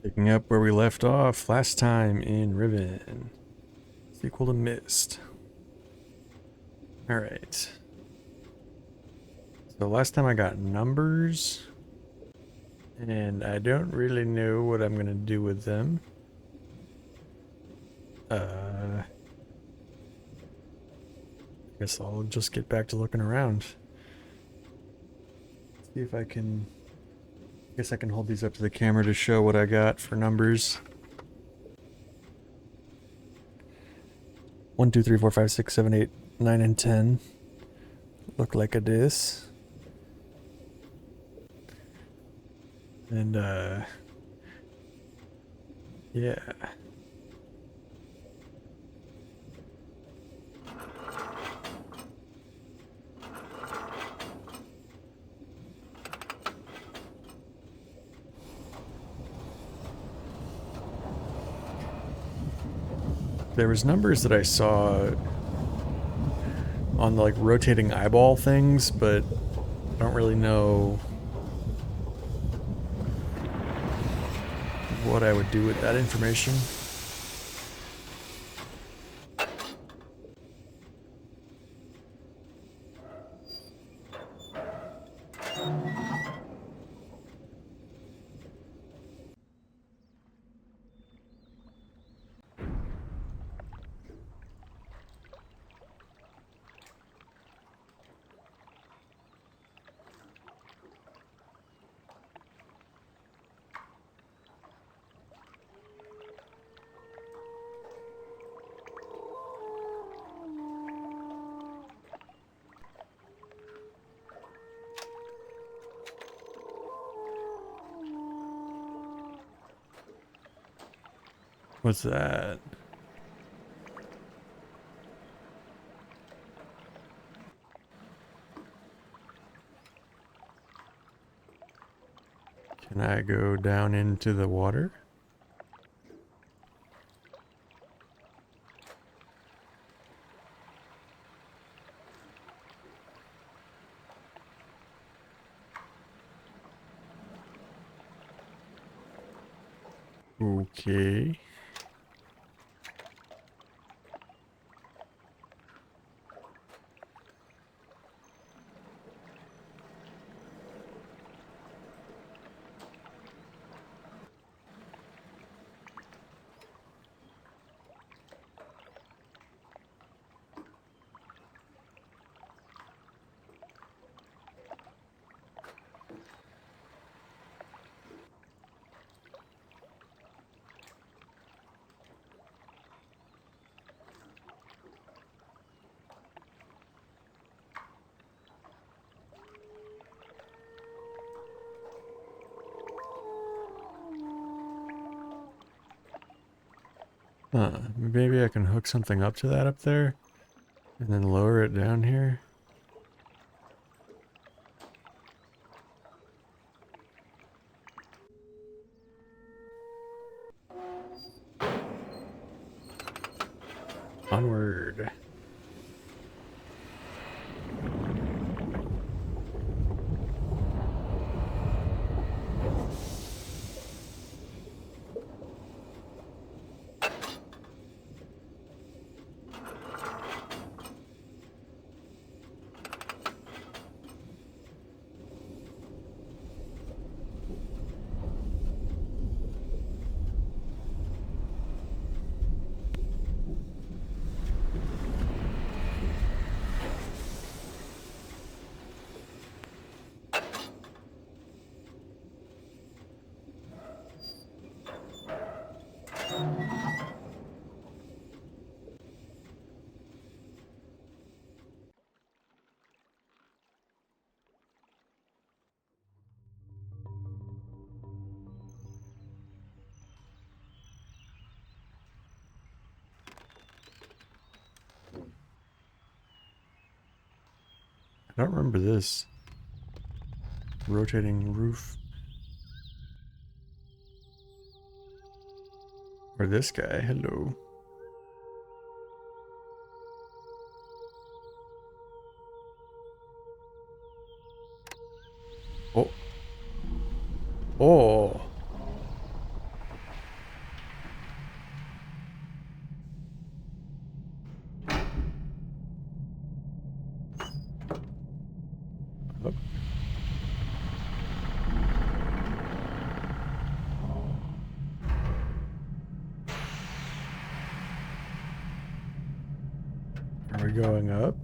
Picking up where we left off last time in Riven. Sequel to Myst. Alright. So last time I got numbers. And I don't really know what I'm going to do with them. I guess I'll just get back to looking around. See if I can... I guess I can hold these up to the camera to show what I got for numbers. 1, 2, 3, 4, 5, 6, 7, 8, 9, and 10. Look like a this. And, yeah. There was numbers that I saw on the, like, rotating eyeball things, but I don't really know what I would do with that information. What's that? Can I go down into the water? Okay. Maybe I can hook something up to that up there and then lower it down here. Onward. I don't remember this. Rotating roof. Or this guy. Hello. Oh. Oh. Are we going up?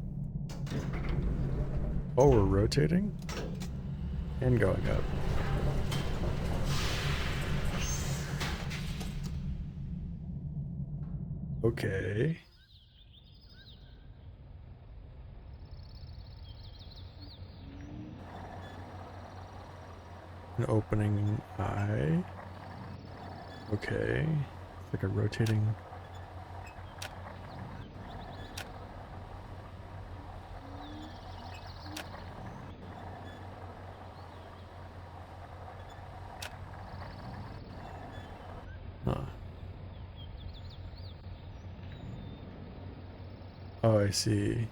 Oh, we're rotating? And going up. Okay. An opening eye. Okay. It's like a rotating... Huh. Oh, I see.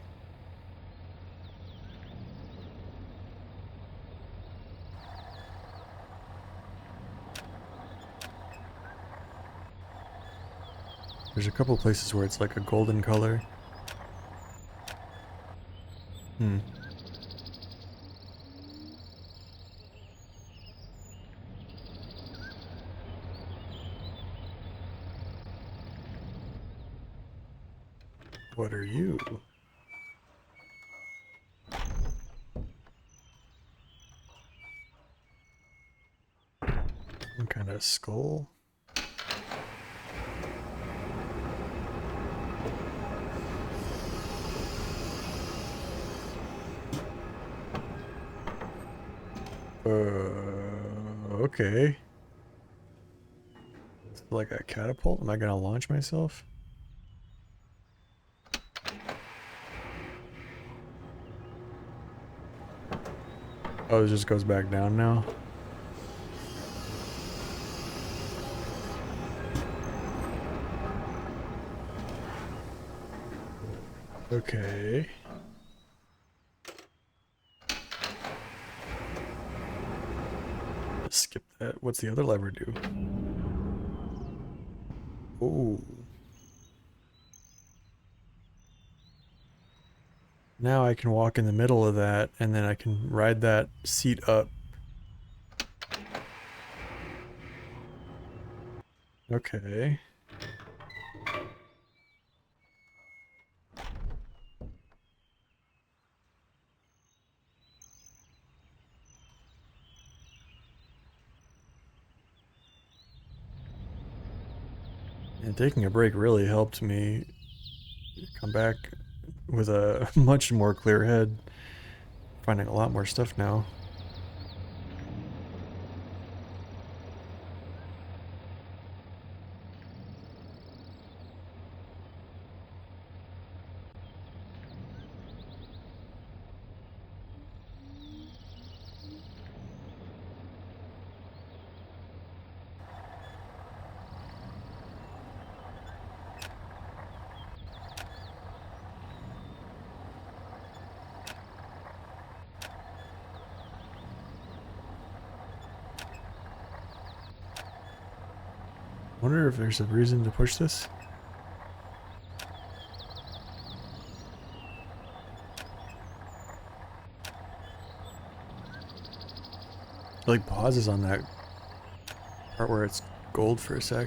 There's a couple places where it's like a golden color. Hmm. What are you? Some kind of skull? Okay. It's like a catapult? Am I gonna launch myself? Oh, it just goes back down now? Okay. Let's skip that. What's the other lever do? Ooh. Now I can walk in the middle of that, and then I can ride that seat up. Okay. And taking a break really helped me come back with a much more clear head. Finding a lot more stuff now. Wonder if there's a reason to push this? It like pauses on that part where it's gold for a sec.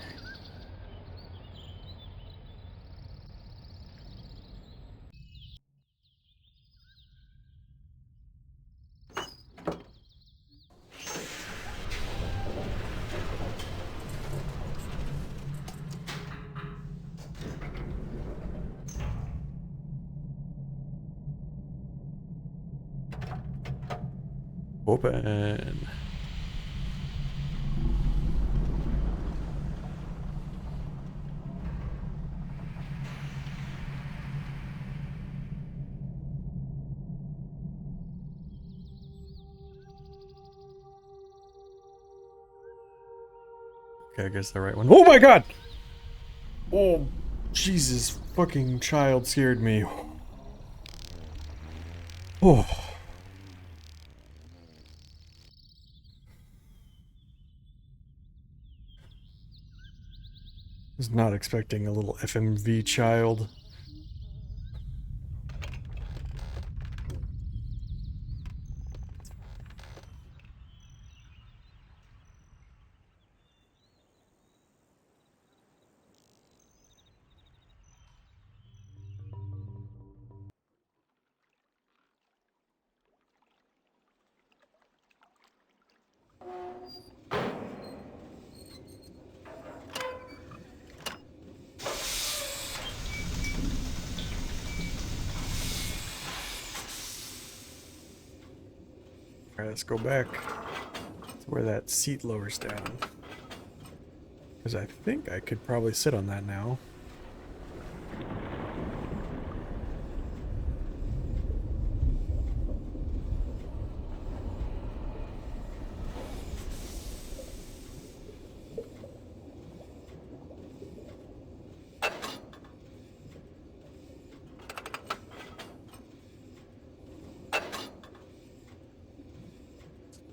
Open. Okay, I guess the right one. Oh my god! Oh, Jesus fucking child scared me. Oh. Was not expecting a little FMV child. Alright, let's go back to where that seat lowers down. Because I think I could probably sit on that now.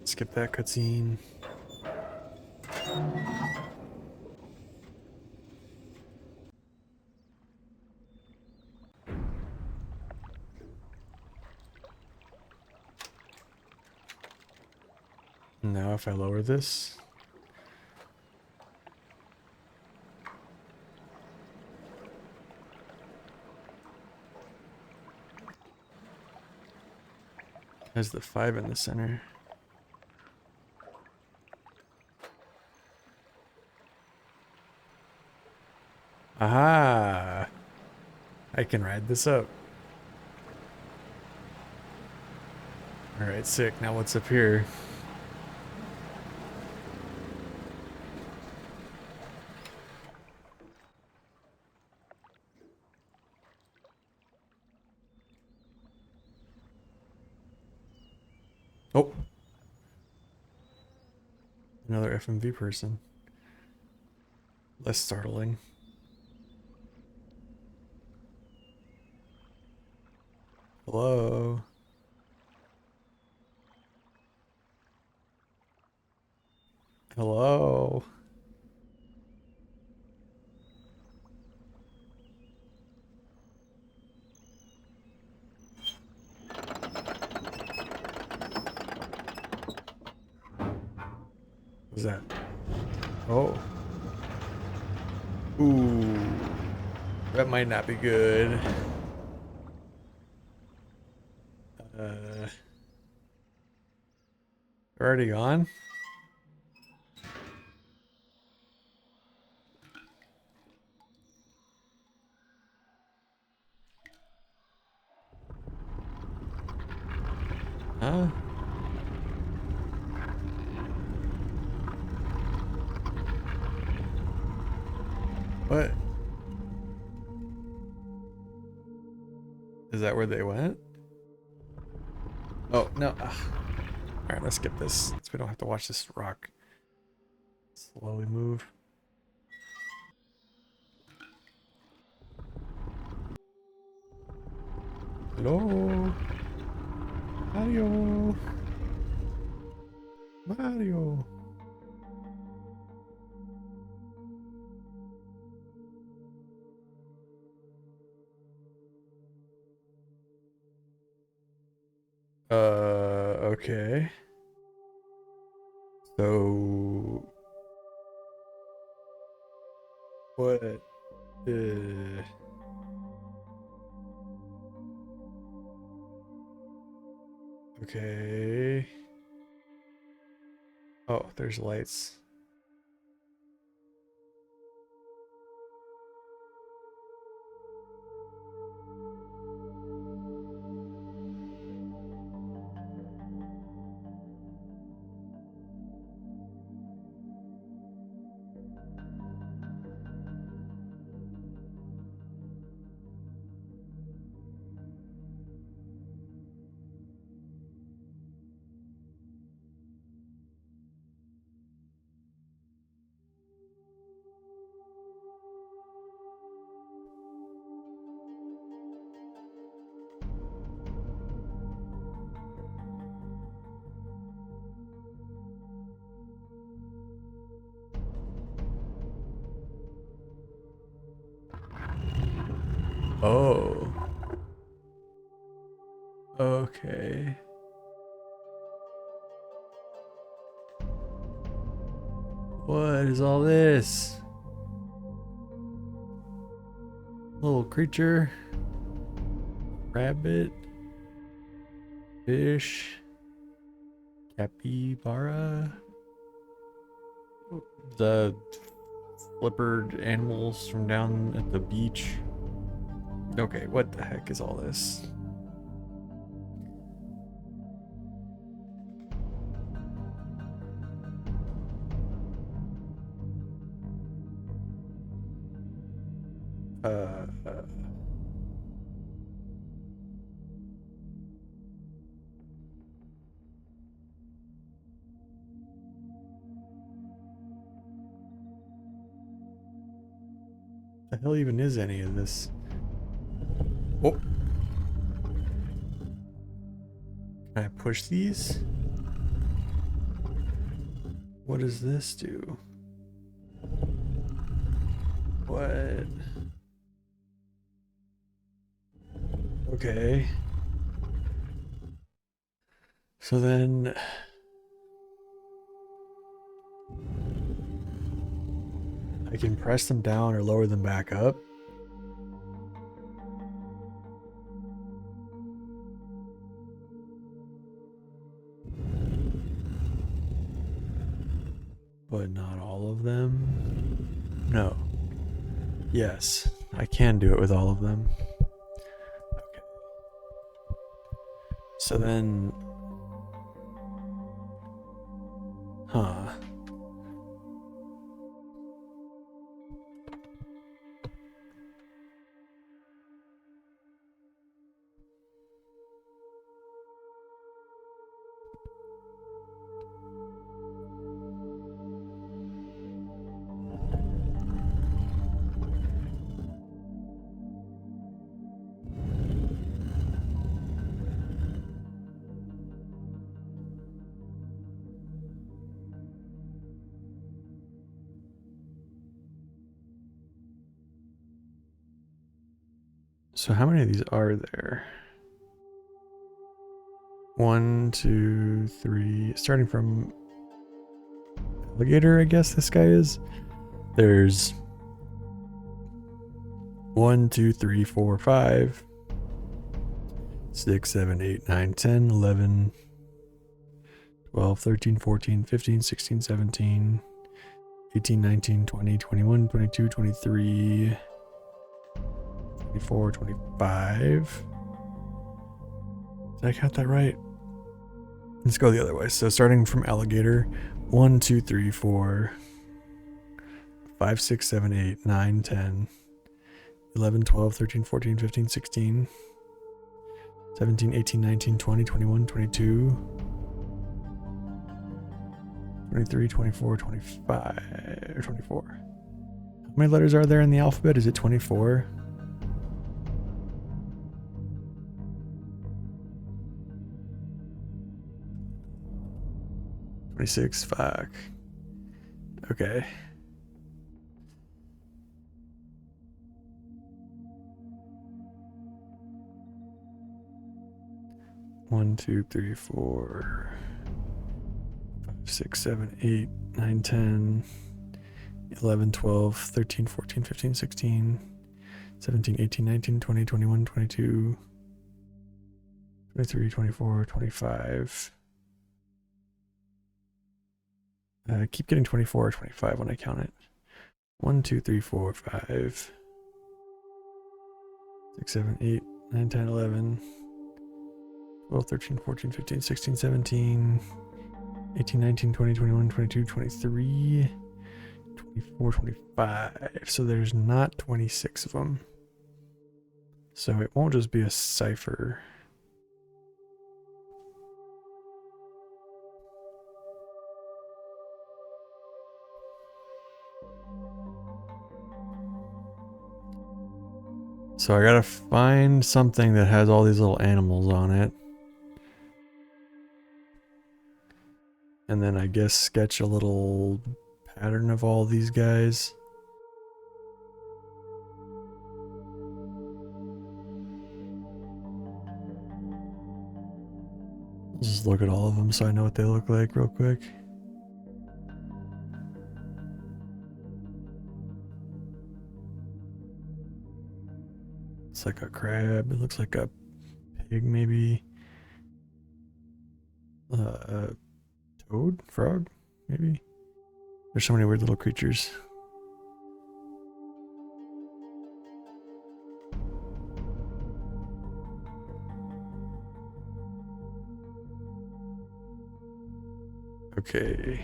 Skip that cutscene. Now if I lower this. There's the 5 in the center. Aha! I can ride this up. Alright, sick. Now what's up here? Oh! Another FMV person. Less startling. Hello? Hello? What's that? Oh. Ooh. That might not be good. They're already gone? Huh? What? Is that where they went? Oh, no. Alright, let's skip this so we don't have to watch this rock slowly move. Hello? Mario? Mario? Okay. So... What? Okay. Oh, there's lights. Oh. Okay. What is all this? Little creature. Rabbit. Fish. Capybara. the flippered animals from down at the beach. Okay, what the heck is all this? Uh, uh, the hell even is any of this? Oh, can I push these? What does this do? What? Okay. So then I can press them down or lower them back up. But not all of them. No. Yes, I can do it with all of them. Okay. So then, huh. So how many of these are there? 1, 2, 3. Starting from alligator, I guess this guy is. There's 1, 2, 3, 4, 5, 6, 7, 8, 9, 10, 11, 12, 13, 14, 15, 16, 17, 18, 19, 20, 21, 22, 23, 24, 25. Did I count that right? Let's go the other way. So starting from alligator, 1, 2, 3, 4, 5, 6, 7, 8, 9, 10, 11, 12, 13, 14, 15, 16, 17, 18, 19, 20, 21, 22, 23, 24, 25, or 24. How many letters are there in the alphabet? Is it 24? $26. Fuck. Okay. One, two, three, 4, 5, 6, 7, 8, 9, 10, 11, 12, 13, 14, 15, 16, 17, 18, 19, 20, 21, 22, 23, 24, 25. I keep getting 24 or 25 when I count it. 1, 2, 3, 4, 5, 6, 7, 8, 9, 10, 11, 12, 13, 14, 15, 16, 17, 18, 19, 20, 21, 22, 23, 24, 25. So there's not 26 of them. So it won't just be a cipher. So I gotta find something that has all these little animals on it. And then I guess sketch a little pattern of all these guys. Just look at all of them so I know what they look like real quick. It's like a crab. It looks like a pig, maybe. Toad? Frog? Maybe? There's so many weird little creatures. Okay.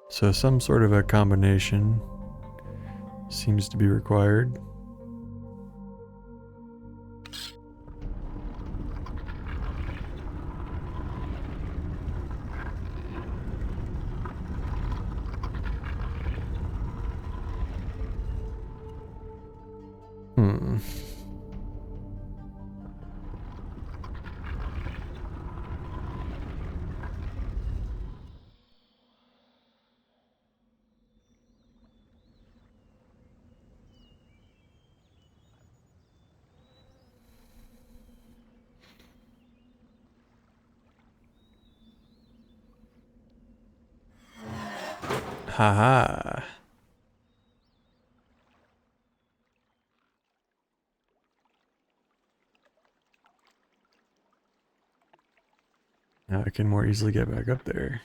So some sort of a combination seems to be required. Hmm. Haha. Now I can more easily get back up there.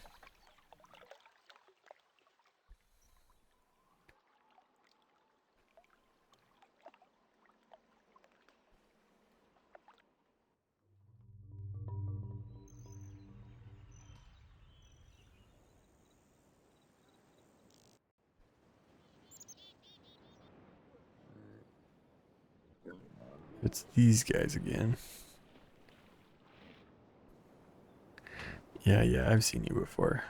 It's these guys again. Yeah, I've seen you before.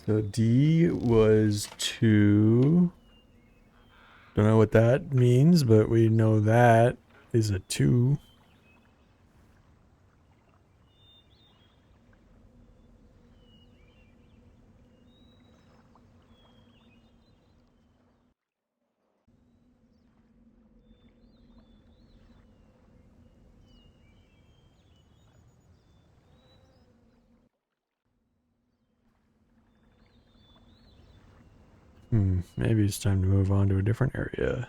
So D was 2. Don't know what that means, but we know that is a 2. Maybe it's time to move on to a different area.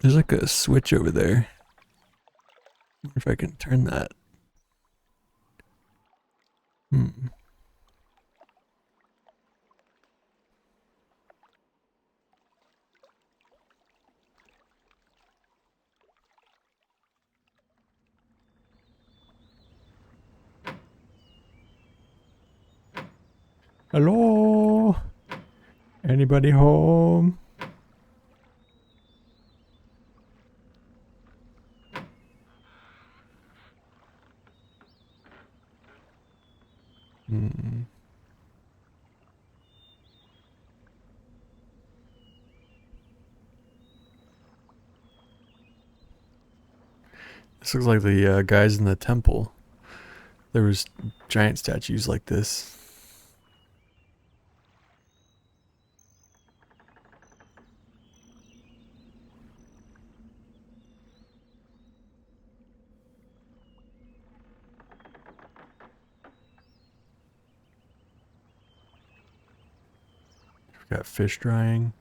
There's like a switch over there. I wonder if I can turn that. Hello? Anybody home? This looks like the guys in the temple. There was giant statues like this. We've got fish drying.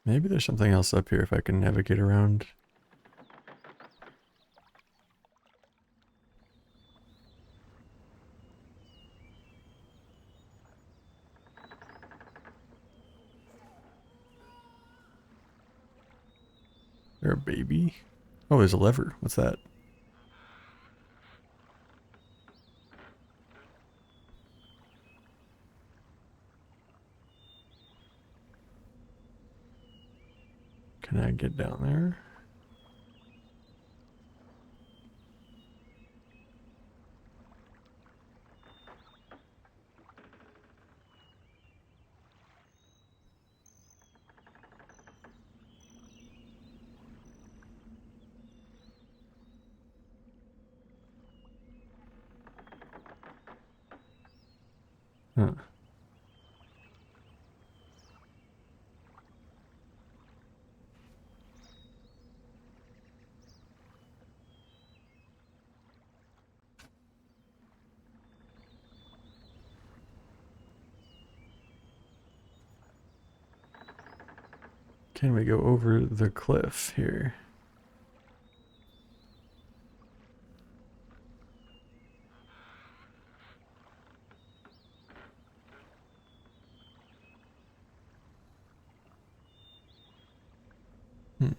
Maybe there's something else up here if I can navigate around. There a baby? Oh, there's a lever. What's that? Can I get down there? Huh. Can we go over the cliff here? Hmm.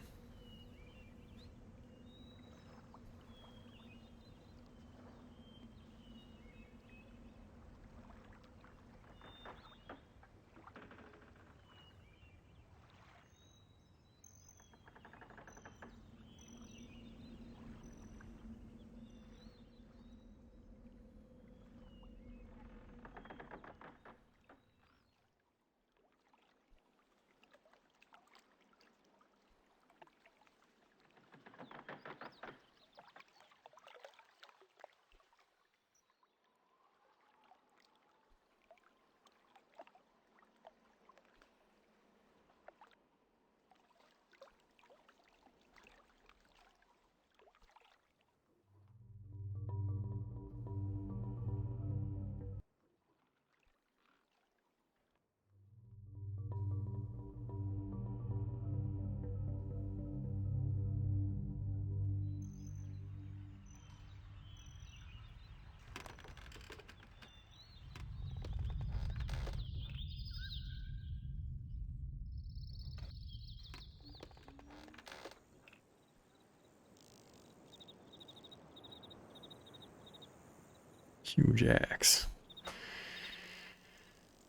Huge axe.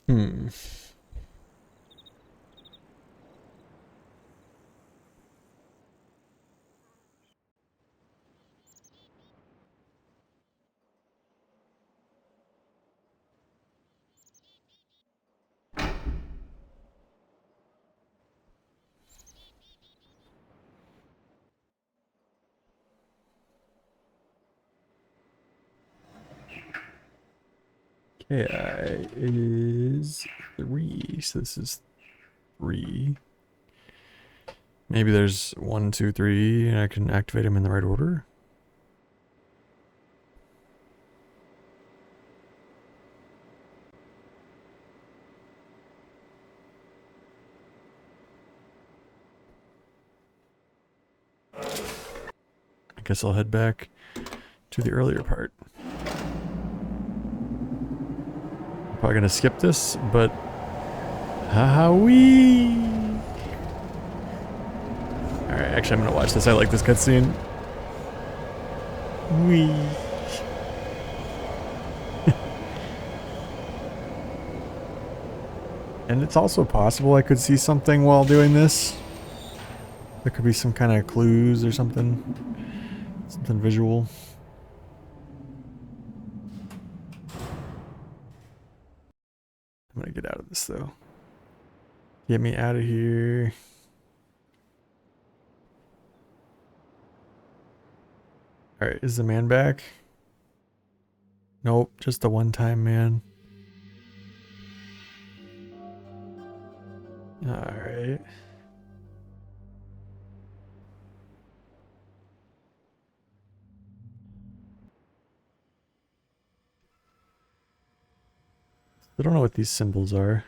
Hmm. KI is 3, so this is 3. Maybe there's 1, 2, 3, and I can activate them in the right order. I guess I'll head back to the earlier part. I'm probably gonna skip this, but ha-ha-wee! Alright, actually I'm gonna watch this. I like this cutscene. Wee. And it's also possible I could see something while doing this. There could be some kind of clues or something. Something visual. I'm gonna get out of this though. Get me out of here. Alright, is the man back? Nope, just the one-time man. Alright. I don't know what these symbols are.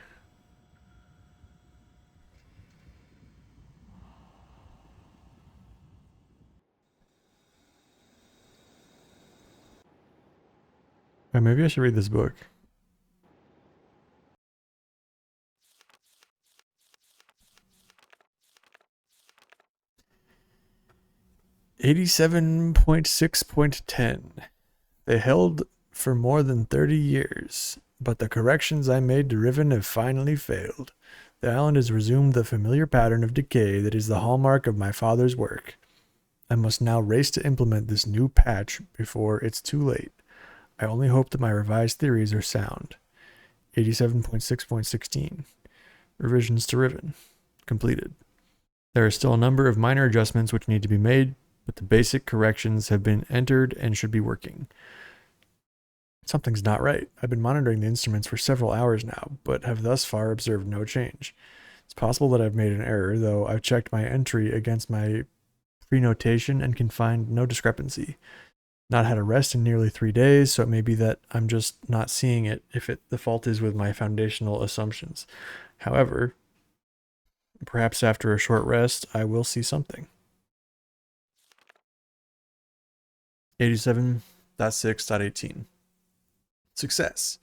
Maybe I should read this book. "87.6.10. They held for more than 30 years, but the corrections I made to Riven have finally failed. The island has resumed the familiar pattern of decay that is the hallmark of my father's work. I must now race to implement this new patch before it's too late. I only hope that my revised theories are sound." 87.6.16. Revisions to Riven. Completed. There are still a number of minor adjustments which need to be made, but the basic corrections have been entered and should be working. Something's not right. I've been monitoring the instruments for several hours now, but have thus far observed no change. It's possible that I've made an error, though I've checked my entry against my pre-notation and can find no discrepancy. Not had a rest in nearly 3 days, so it may be that I'm just not seeing it if the fault is with my foundational assumptions. However, perhaps after a short rest, I will see something. 87.6.18. Success.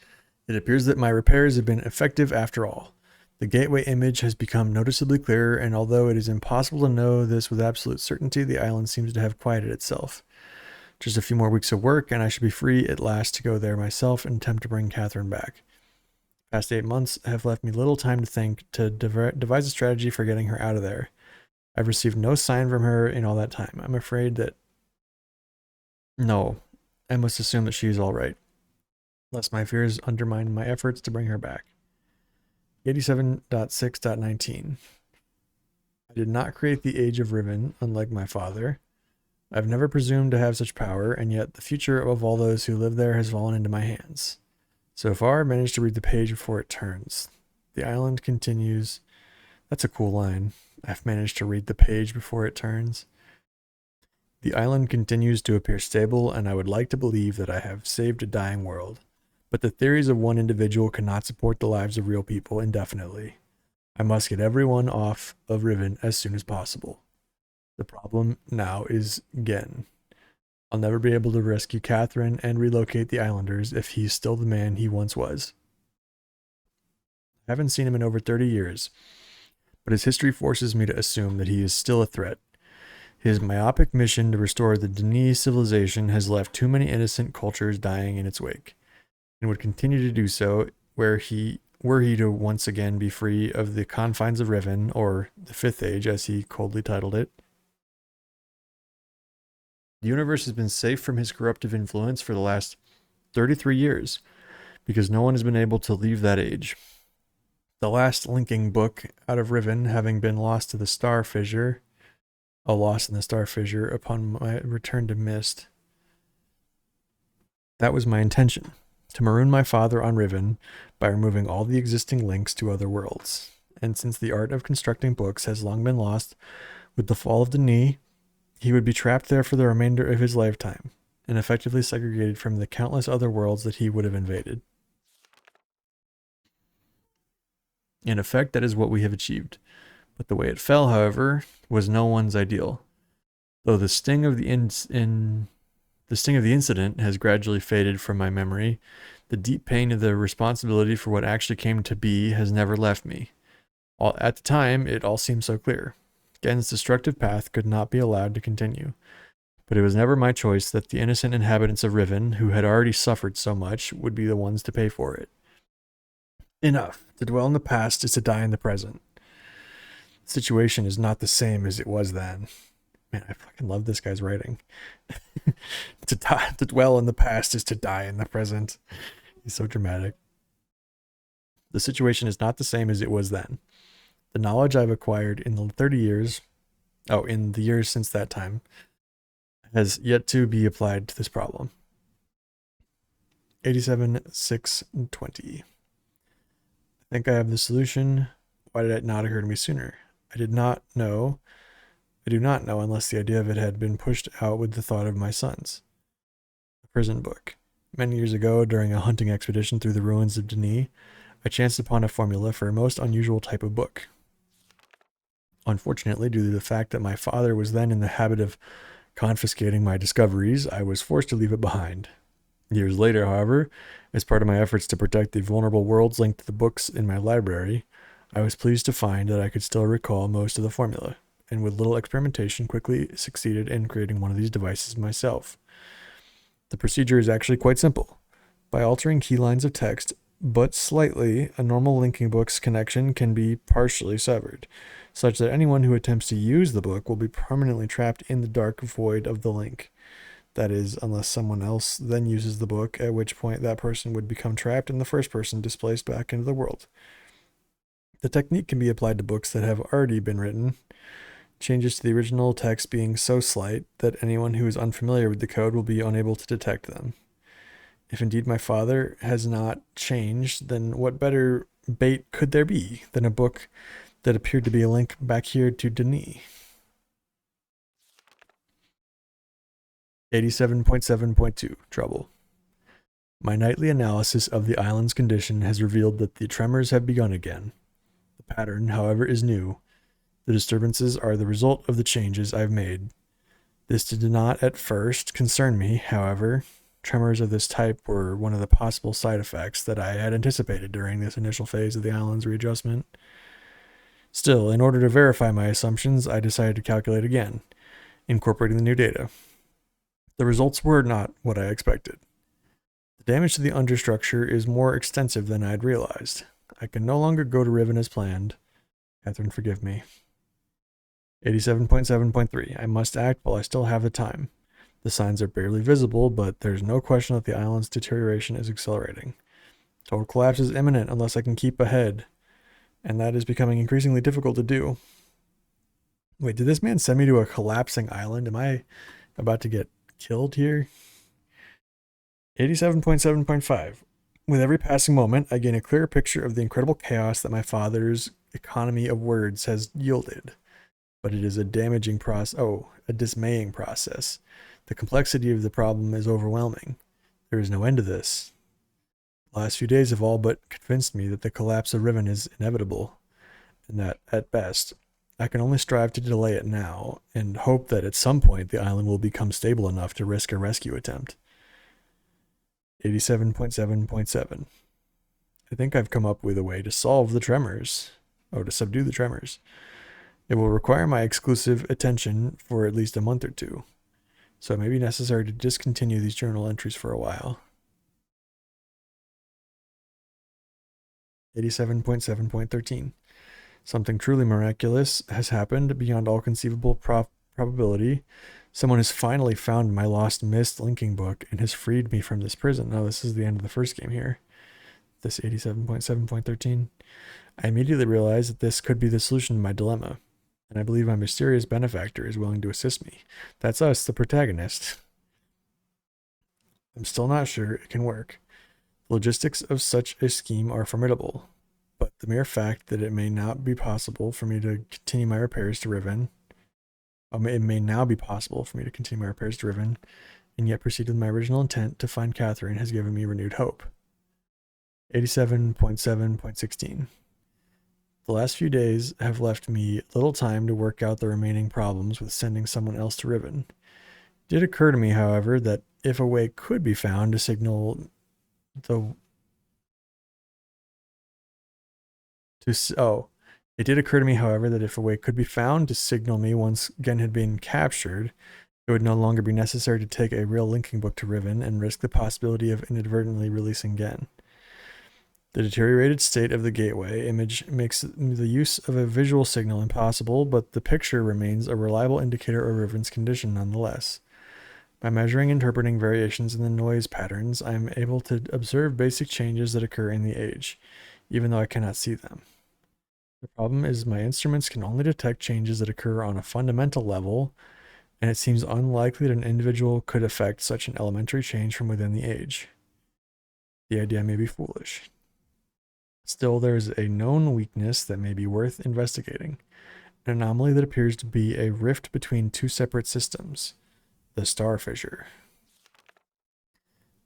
It appears that my repairs have been effective after all. The gateway image has become noticeably clearer, and although it is impossible to know this with absolute certainty, the island seems to have quieted itself. Just a few more weeks of work, and I should be free at last to go there myself and attempt to bring Catherine back. Past 8 months have left me little time to think, to devise a strategy for getting her out of there. I've received no sign from her in all that time. I'm afraid that... No, I must assume that she is all right, lest my fears undermine my efforts to bring her back. 87.6.19. I did not create the Age of Riven, unlike my father. I've never presumed to have such power, and yet the future of all those who live there has fallen into my hands. So far, I managed to read the page before it turns. The island continues... That's a cool line. I've managed to read the page before it turns. The island continues to appear stable, and I would like to believe that I have saved a dying world. But the theories of one individual cannot support the lives of real people indefinitely. I must get everyone off of Riven as soon as possible. The problem now is Gen. I'll never be able to rescue Catherine and relocate the islanders if he's still the man he once was. I haven't seen him in over 30 years, but his history forces me to assume that he is still a threat. His myopic mission to restore the Denis civilization has left too many innocent cultures dying in its wake, and would continue to do so were he to once again be free of the confines of Riven, or the Fifth Age as he coldly titled it. The universe has been safe from his corruptive influence for the last 33 years, because no one has been able to leave that age. The last linking book out of Riven having been lost to the Star Fissure, a loss in the Star Fissure upon my return to Myst. That was my intention, to maroon my father on Riven by removing all the existing links to other worlds. And since the art of constructing books has long been lost with the fall of Denis, he would be trapped there for the remainder of his lifetime, and effectively segregated from the countless other worlds that he would have invaded. In effect, that is what we have achieved. But the way it fell, however, was no one's ideal. Though the sting of the incident has gradually faded from my memory, the deep pain of the responsibility for what actually came to be has never left me. At the time, it all seemed so clear. Gen's destructive path could not be allowed to continue. But it was never my choice that the innocent inhabitants of Riven, who had already suffered so much, would be the ones to pay for it. Enough. To dwell in the past is to die in the present. The situation is not the same as it was then. Man, I fucking love this guy's writing. To dwell in the past is to die in the present. He's so dramatic. The situation is not the same as it was then. The knowledge I've acquired in the years since that time, has yet to be applied to this problem. 87.6.20. I think I have the solution. Why did it not occur to me sooner? I do not know unless the idea of it had been pushed out with the thought of my sons. A prison book. Many years ago, during a hunting expedition through the ruins of Denis, I chanced upon a formula for a most unusual type of book. Unfortunately, due to the fact that my father was then in the habit of confiscating my discoveries, I was forced to leave it behind. Years later, however, as part of my efforts to protect the vulnerable worlds linked to the books in my library, I was pleased to find that I could still recall most of the formula, and with little experimentation quickly succeeded in creating one of these devices myself. The procedure is actually quite simple. By altering key lines of text, but slightly, a normal linking book's connection can be partially severed, such that anyone who attempts to use the book will be permanently trapped in the dark void of the link. That is, unless someone else then uses the book, at which point that person would become trapped and the first person displaced back into the world. The technique can be applied to books that have already been written, changes to the original text being so slight that anyone who is unfamiliar with the code will be unable to detect them. If indeed my father has not changed, then what better bait could there be than a book that appeared to be a link back here to Denis? 87.7.2 Trouble. My nightly analysis of the island's condition has revealed that the tremors have begun again. The pattern, however, is new. The disturbances are the result of the changes I've made. This did not at first concern me, however. Tremors of this type were one of the possible side effects that I had anticipated during this initial phase of the island's readjustment. Still, in order to verify my assumptions, I decided to calculate again, incorporating the new data. The results were not what I expected. The damage to the understructure is more extensive than I had realized. I can no longer go to Riven as planned. Catherine, forgive me. 87.7.3 I must act while I still have the time. The signs are barely visible, but there's no question that the island's deterioration is accelerating. Total collapse is imminent unless I can keep ahead, and that is becoming increasingly difficult to do. Wait, did this man send me to a collapsing island? Am I about to get killed here? 87.7.5 With every passing moment, I gain a clearer picture of the incredible chaos that my father's economy of words has yielded. But it is a dismaying process. The complexity of the problem is overwhelming. There is no end to this. The last few days have all but convinced me that the collapse of Riven is inevitable, and that, at best, I can only strive to delay it now, and hope that at some point the island will become stable enough to risk a rescue attempt. 87.7.7 I think I've come up with a way to solve the tremors. To subdue the tremors. It will require my exclusive attention for at least a month or two, so it may be necessary to discontinue these journal entries for a while. 87.7.13 Something truly miraculous has happened beyond all conceivable probability. Someone has finally found my lost Myst linking book and has freed me from this prison. Now, this is the end of the first game here. This 87.7.13 I immediately realized that this could be the solution to my dilemma, and I believe my mysterious benefactor is willing to assist me. That's us, the protagonist. I'm still not sure it can work. The logistics of such a scheme are formidable, but the mere fact that it may not be possible for me to continue my repairs to Riven, it may now be possible for me to continue my repairs to Riven, and yet proceed with my original intent to find Catherine has given me renewed hope. 87.7.16 The last few days have left me little time to work out the remaining problems with sending someone else to Riven. It did occur to me, however, that if a way could be found to signal the... It did occur to me, however, that if a way could be found to signal me once Gen had been captured, it would no longer be necessary to take a real linking book to Riven and risk the possibility of inadvertently releasing Gen. The deteriorated state of the gateway image makes the use of a visual signal impossible, but the picture remains a reliable indicator of Riven's condition nonetheless. By measuring and interpreting variations in the noise patterns, I am able to observe basic changes that occur in the age, even though I cannot see them. The problem is my instruments can only detect changes that occur on a fundamental level, and it seems unlikely that an individual could affect such an elementary change from within the age. The idea may be foolish. Still, there is a known weakness that may be worth investigating, an anomaly that appears to be a rift between two separate systems, the star fissure.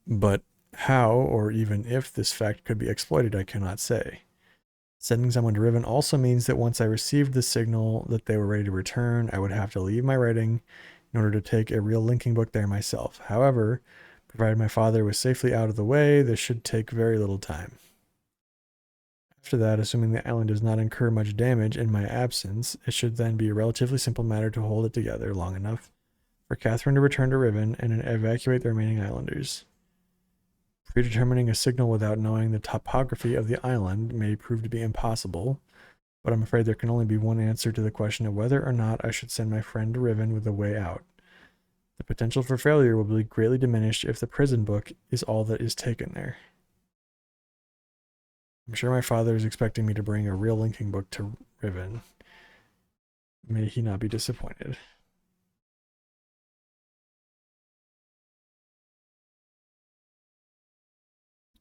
But how, or even if this fact could be exploited, I cannot say. Sending someone to Riven also means that once I received the signal that they were ready to return, I would have to leave my writing in order to take a real linking book there myself. However, Provided my father was safely out of the way, this should take very little time. After that, assuming the island does not incur much damage in my absence, it should then be a relatively simple matter to hold it together long enough for Catherine to return to Riven and evacuate the remaining islanders. Predetermining a signal without knowing the topography of the island may prove to be impossible, but I'm afraid there can only be one answer to the question of whether or not I should send my friend to Riven with a way out. The potential for failure will be greatly diminished if the prison book is all that is taken there. I'm sure my father is expecting me to bring a real linking book to Riven. May he not be disappointed.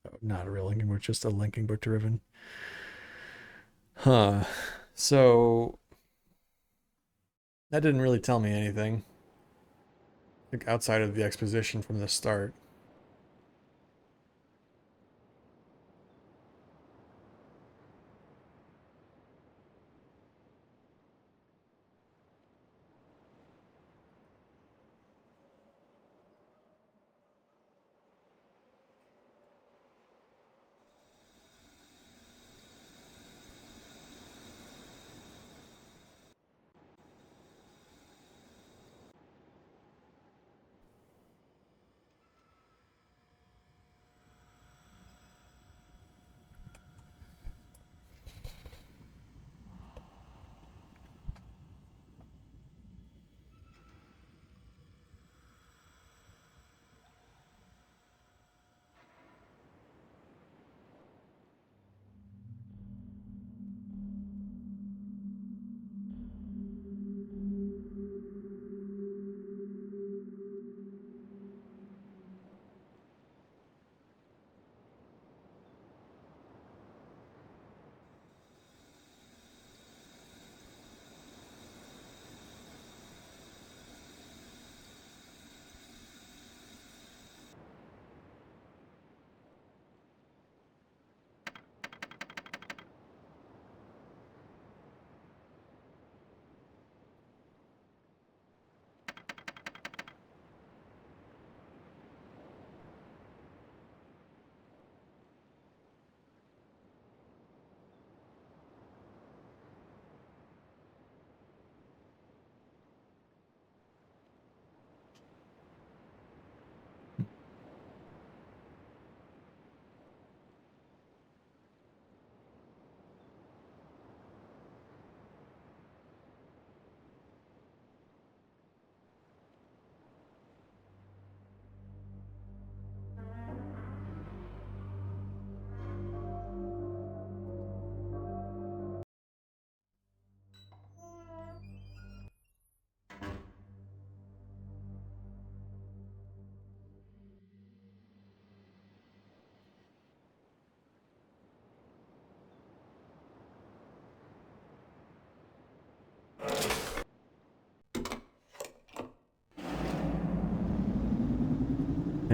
Oh, not a real linking book, just a linking book to Riven. Huh. So that didn't really tell me anything. I think outside of the exposition from the start.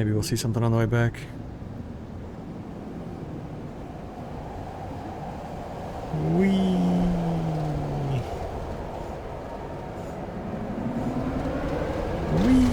Maybe we'll see something on the way back. Whee! Whee!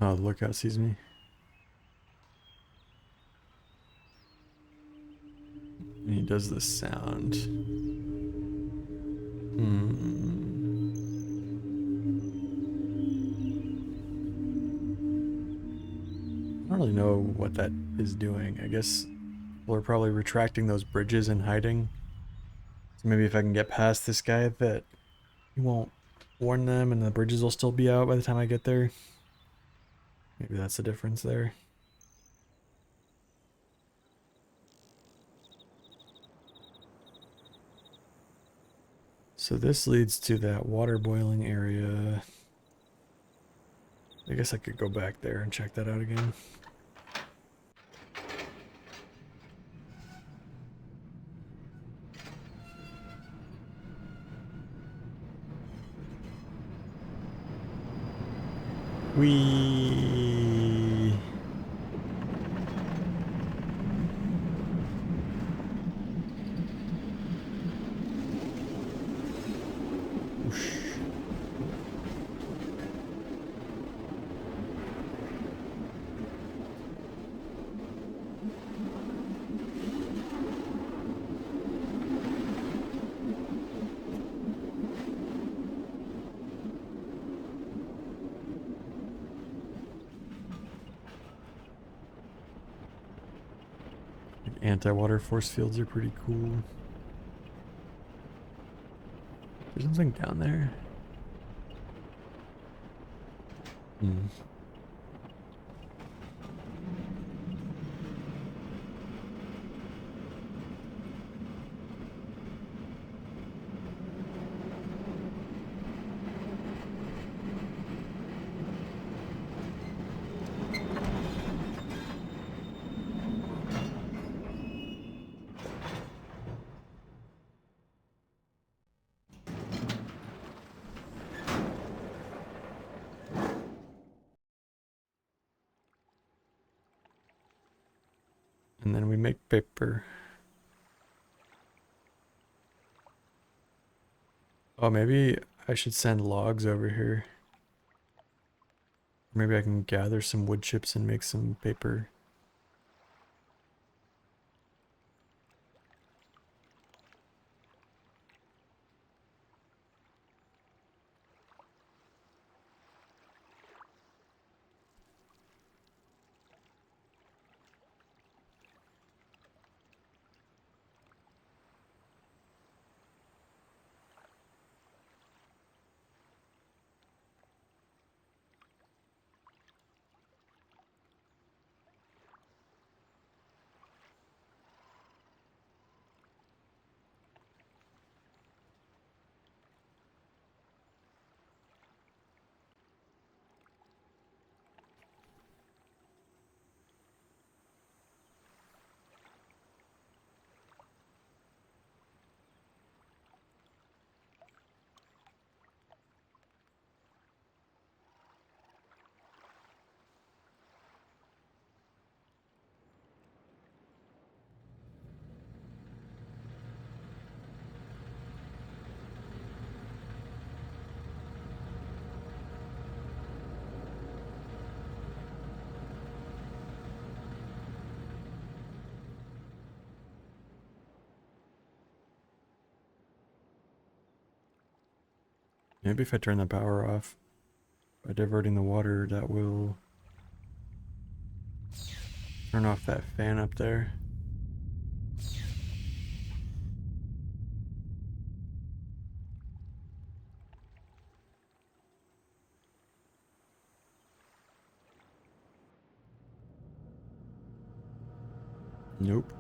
Oh, the lookout sees me. And he does this sound. Hmm. what that is doing. I guess we're probably retracting those bridges and hiding. So maybe if I can get past this guy, that he won't warn them and the bridges will still be out by the time I get there. Maybe that's the difference there. So this leads to that water boiling area. I guess I could go back there and check that out again. We anti-water force fields are pretty cool. There's something down there. Hmm. And then we make paper. Oh, maybe I should send logs over here. Maybe I can gather some wood chips and make some paper. Maybe if I turn the power off by diverting the water, that will turn off that fan up there. Nope.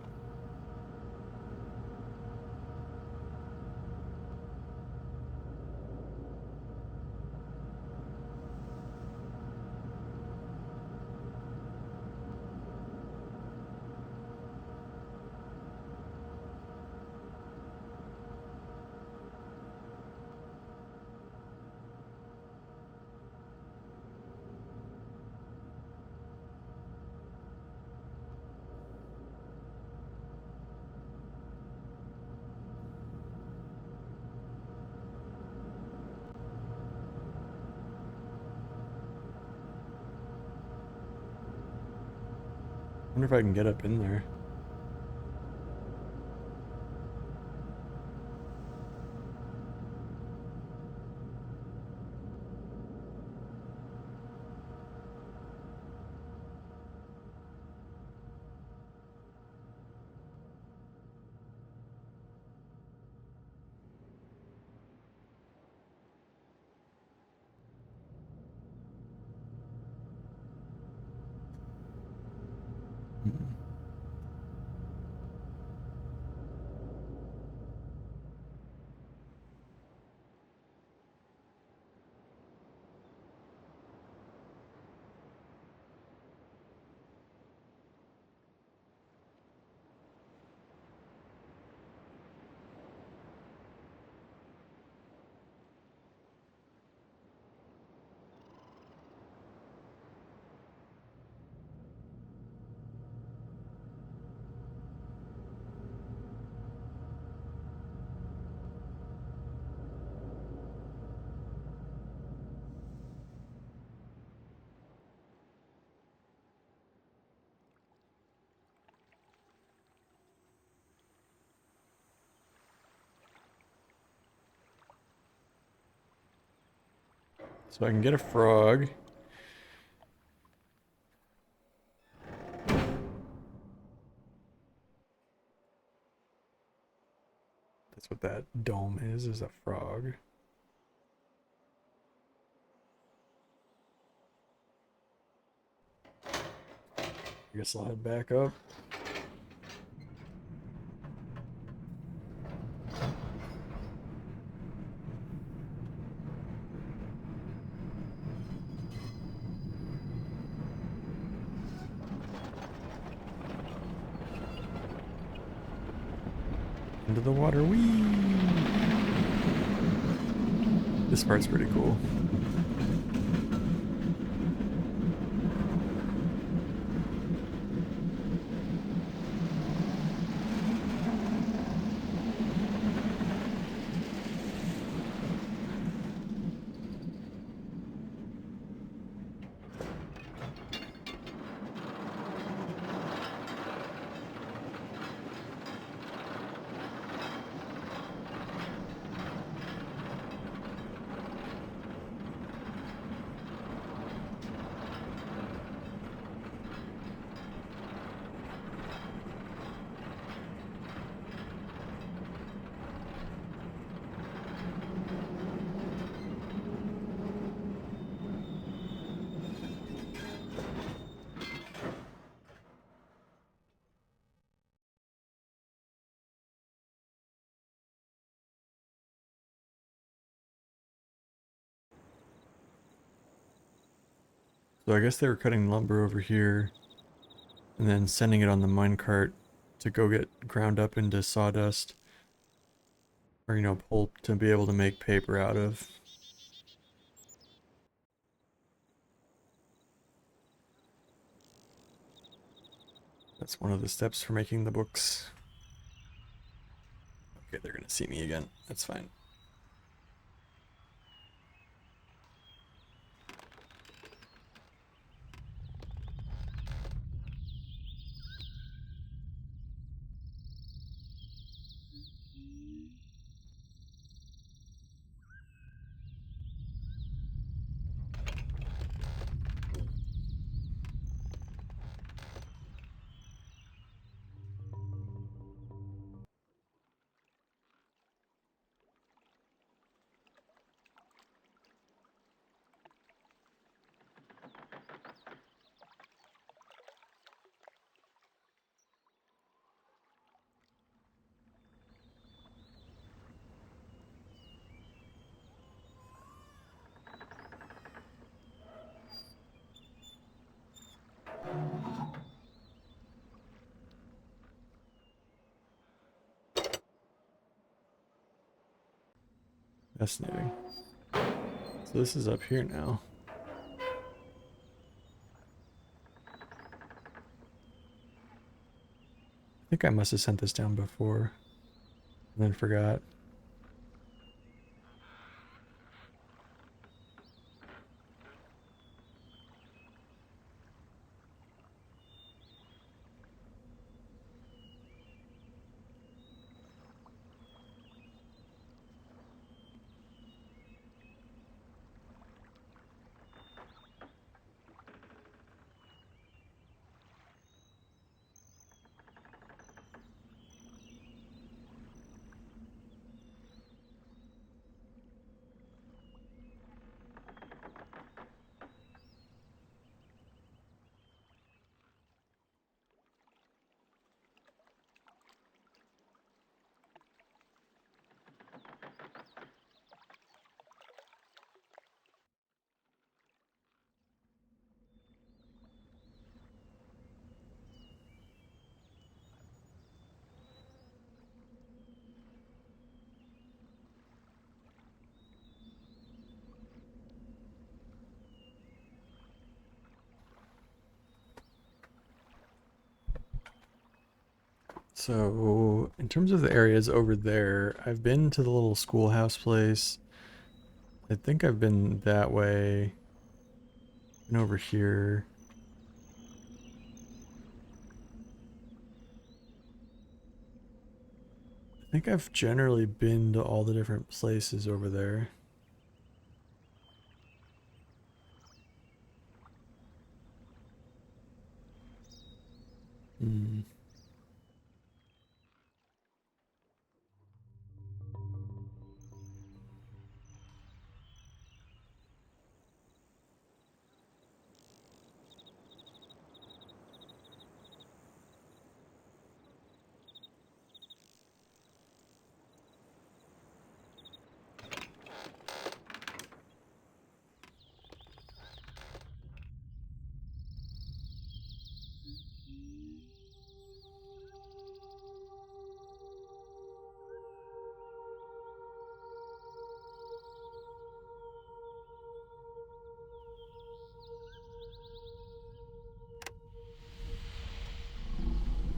Wonder if I can get up in there. So I can get a frog. That's what that dome is a frog. I guess I'll head back up. Into the water, whee! This part's pretty cool. So I guess they were cutting lumber over here and then sending it on the minecart to go get ground up into sawdust or, pulp to be able to make paper out of. That's one of the steps for making the books. Okay, they're gonna see me again. That's fine. Fascinating. So this is up here now. I think I must have sent this down before and then forgot. So, in terms of the areas over there, I've been to the little schoolhouse place. I think I've been that way. And over here. I think I've generally been to all the different places over there.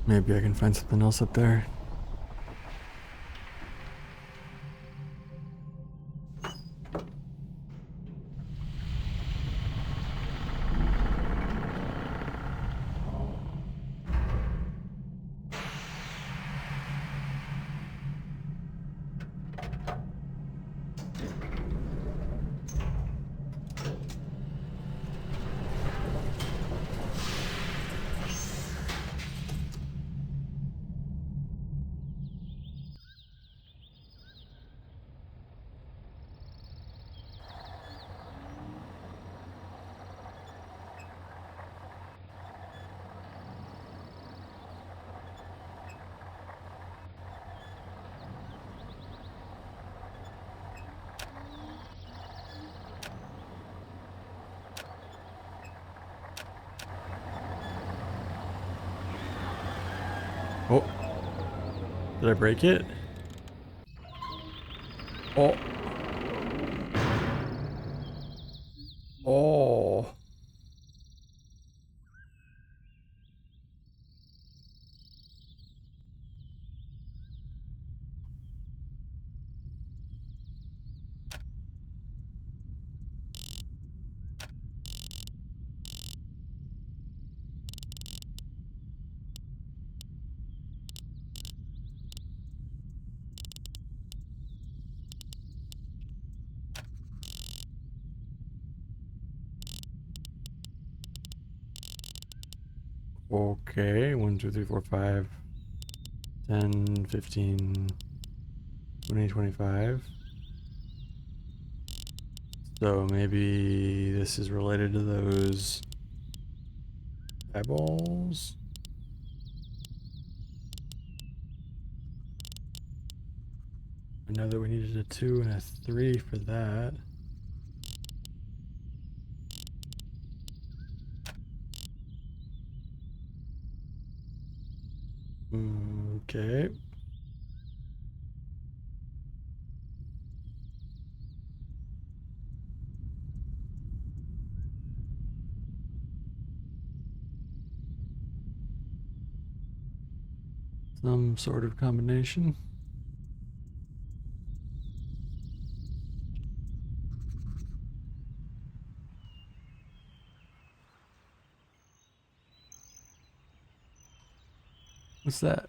Maybe I can find something else up there. Oh, did I break it? Oh. Oh. Okay, 1, 2, 3, 4, 5, 10, 15, 20, 25. So maybe this is related to those eyeballs. I know that we needed a 2 and a 3 for that. Okay. Some sort of combination. What's that?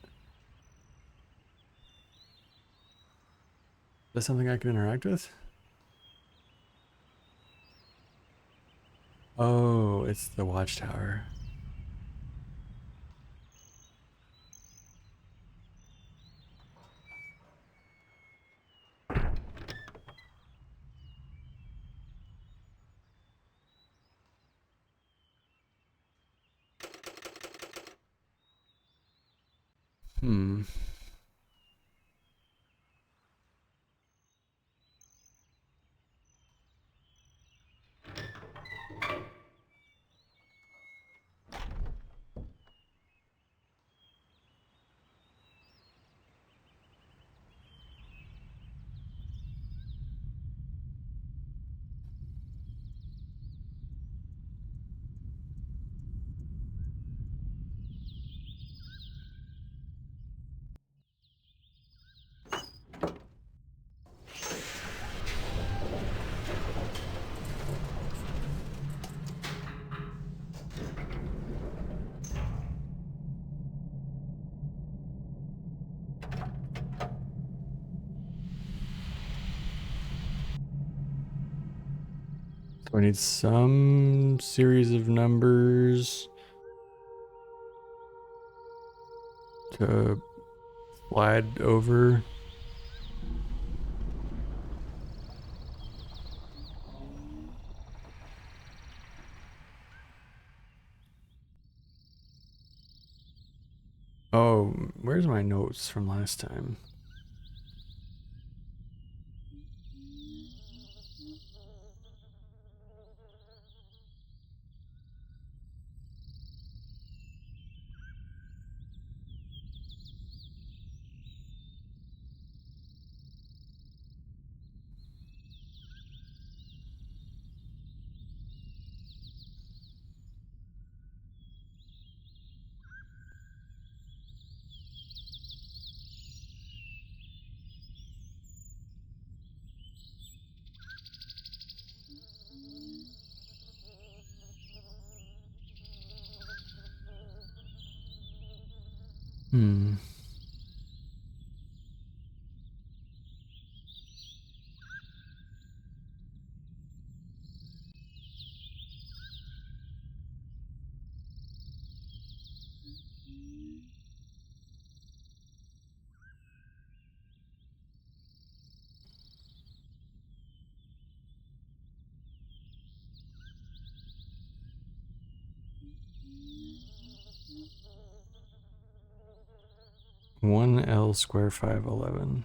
Is that something I can interact with? Oh, it's the watchtower. Hmm. So I need some series of numbers to slide over. Oh, where's my notes from last time? One L square 511.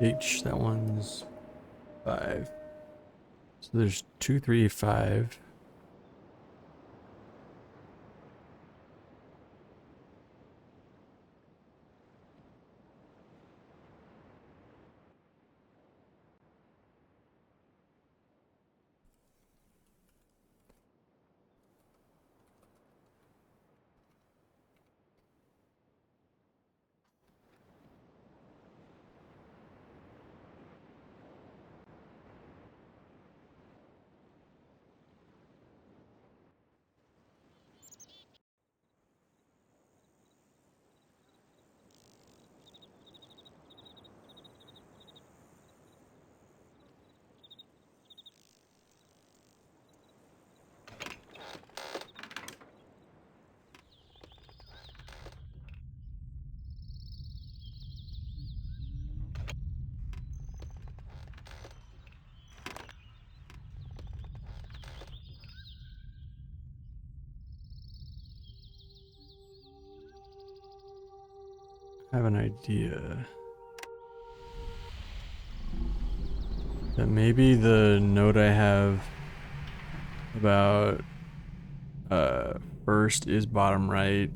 H, that one's 5. So there's 2, 3, 5. I have an idea that maybe the note I have about first is bottom right.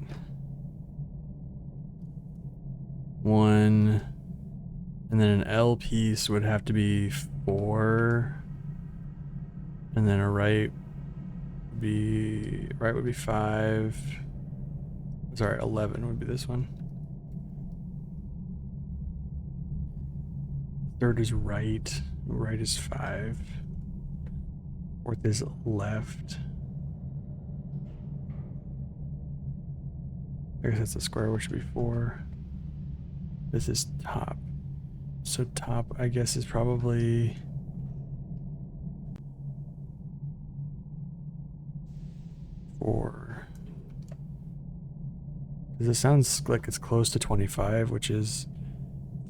1, and then an L piece would have to be 4, and then a right would be 5. Sorry, 11 would be this one. Third is right. Right is 5. Fourth is left. I guess that's a square, which should be 4. This is top. So top, I guess, is probably 4. This sounds like it's close to 25, which is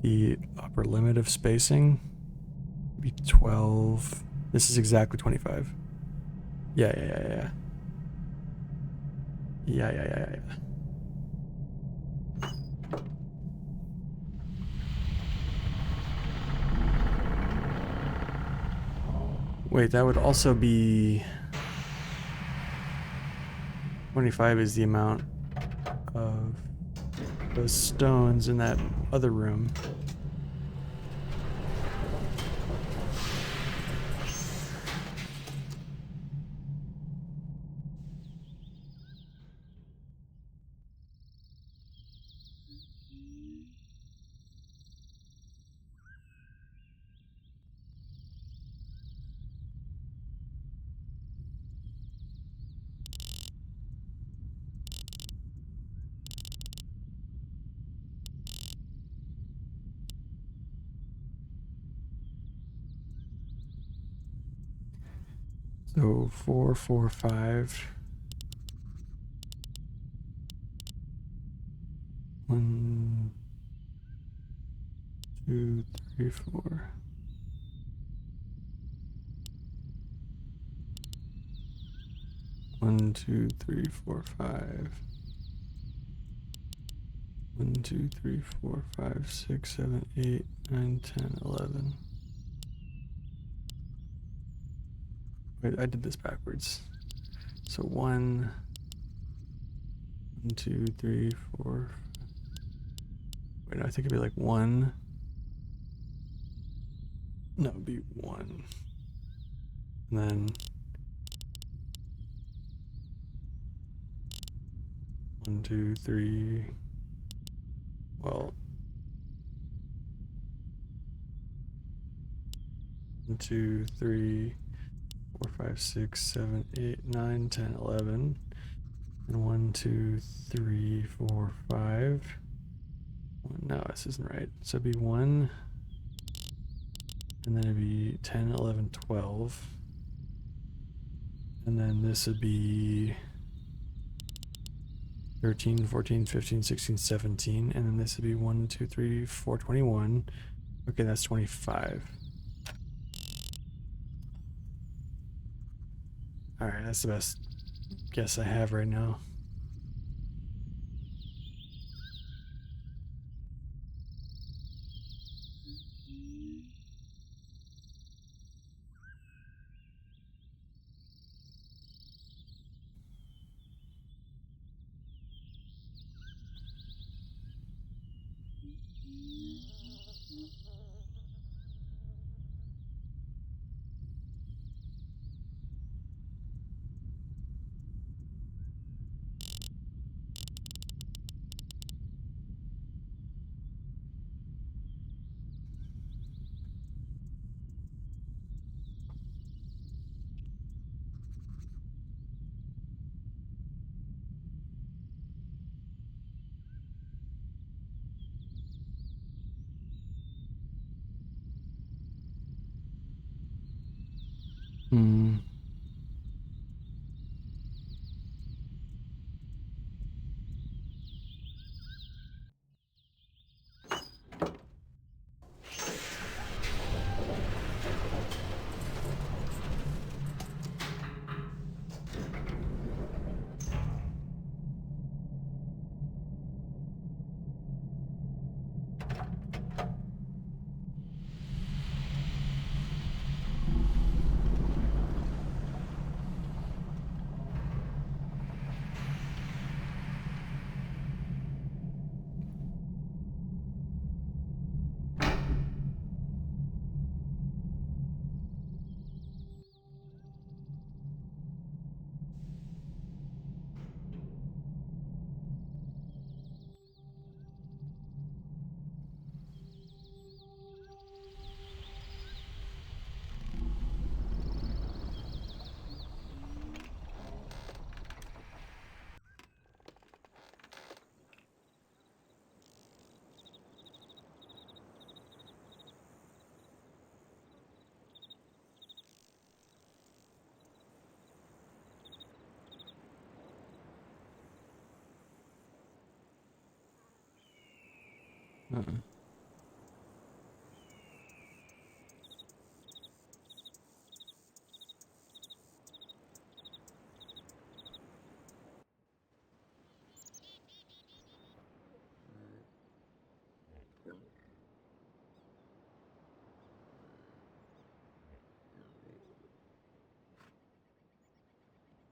the upper limit of spacing. Be 12. This is exactly 25. Yeah. Wait, that would also be 25 is the amount of those stones in that other room. So 4, 4, 5. 1, 2, 3, 4. 1, 2, 3, 4, 5. 1, 2, 3, 4, 5, 6, 7, 8, 9, 10, 11. Wait, I did this backwards. So 1, 2, 3, 4. Wait, no, I think it'd be like 1. No, it'd be 1. And then 1, 2, 3. Well, 1, 2, 3, 4, 5, 6, 7, 8, 9, 10, 11. And 1, 2, 3, 4, 5. No, this isn't right. So it'd be 1. And then it'd be 10, 11, 12. And then this would be 13, 14, 15, 16, 17. And then this would be 1, 2, 3, 4, 21. Okay, that's 25. Alright, that's the best guess I have right now. Hmm.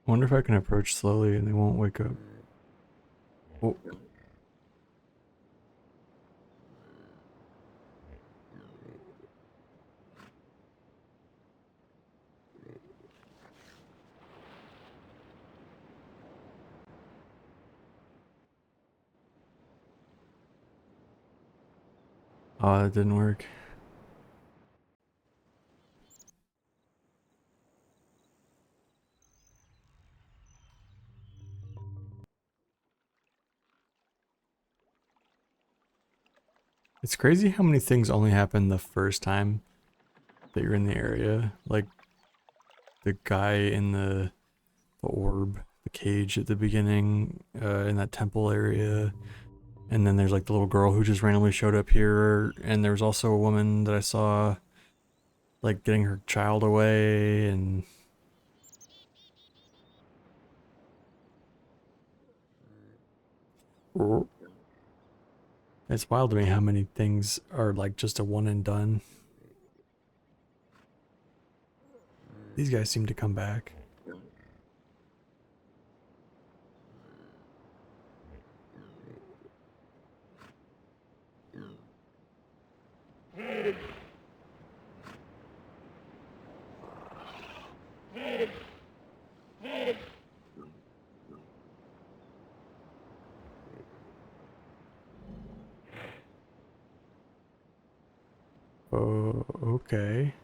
Wonder if I can approach slowly and they won't wake up. Oh. Oh, that didn't work. It's crazy how many things only happen the first time that you're in the area. Like, the guy in the orb, the cage at the beginning, in that temple area. And then there's like the little girl who just randomly showed up here. And there was also a woman that I saw like getting her child away. And it's wild to me how many things are like just a one and done. These guys seem to come back. Oh, okay.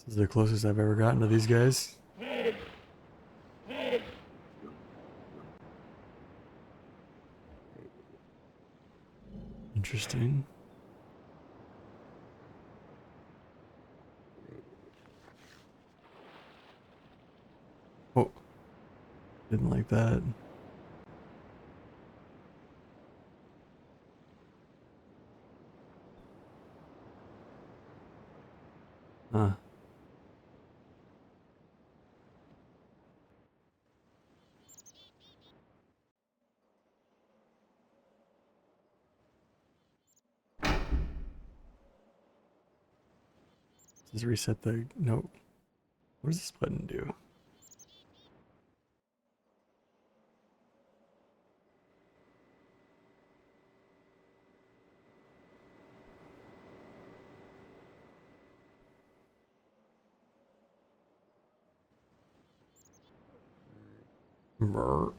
This is the closest I've ever gotten to these guys. Interesting. Oh, didn't like that. Huh. Does it reset the... No. What does this button do? Brr.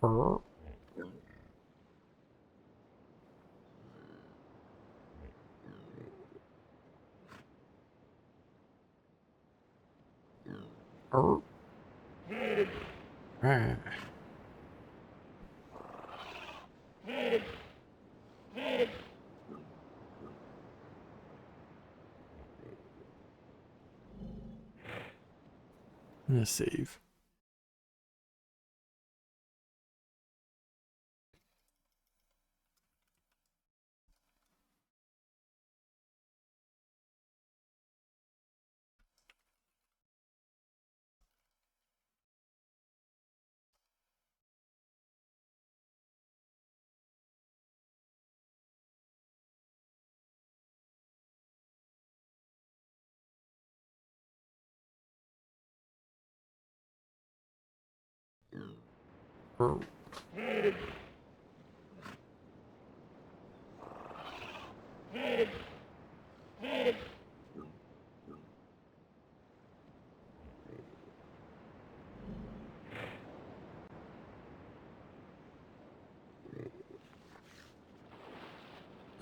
Brr. Brr. Ah. I'm gonna save. Brr.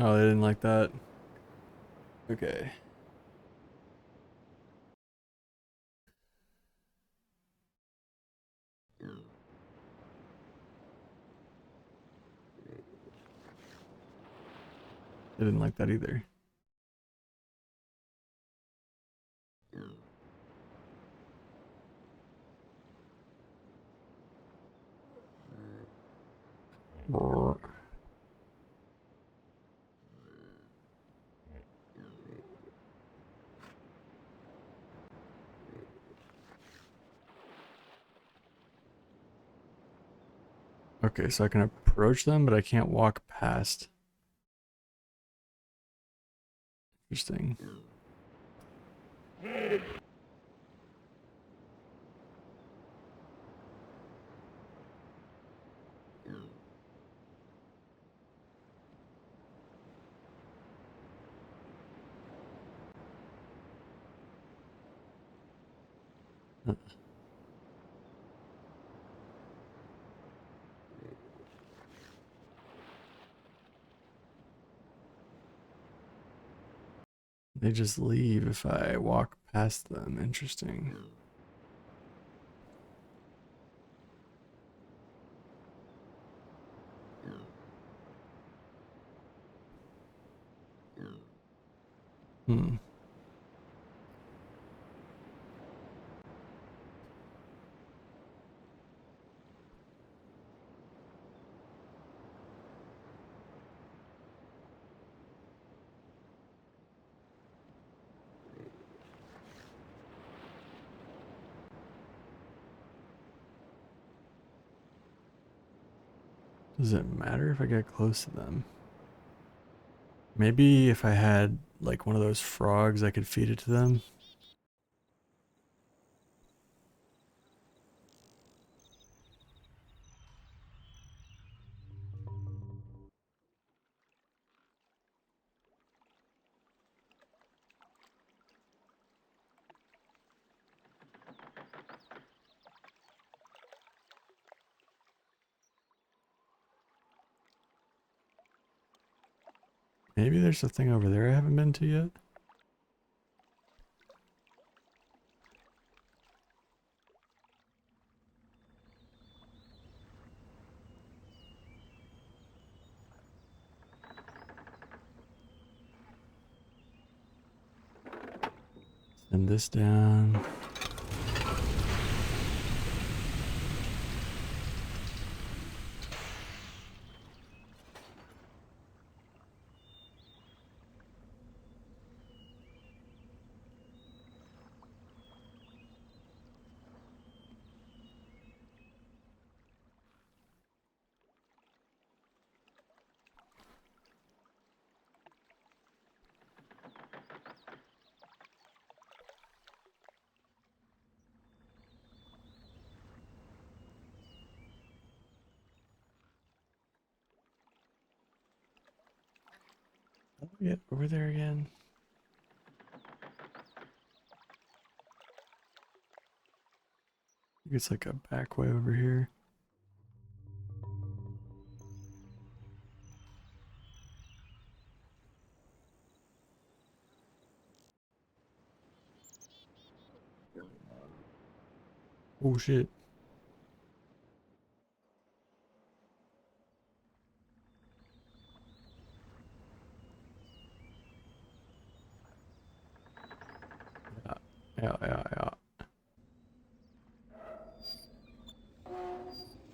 Oh, they didn't like that. Okay. They didn't like that either. Brr. Okay, so I can approach them, but I can't walk past. Interesting. They just leave if I walk past them. Interesting. Hmm. Does it matter if I get close to them? Maybe if I had like one of those frogs, I could feed it to them. Maybe there's a thing over there I haven't been to yet. Send this down. Oh, yeah, over there again. I think it's like a back way over here. Oh shit. Yeah, yeah.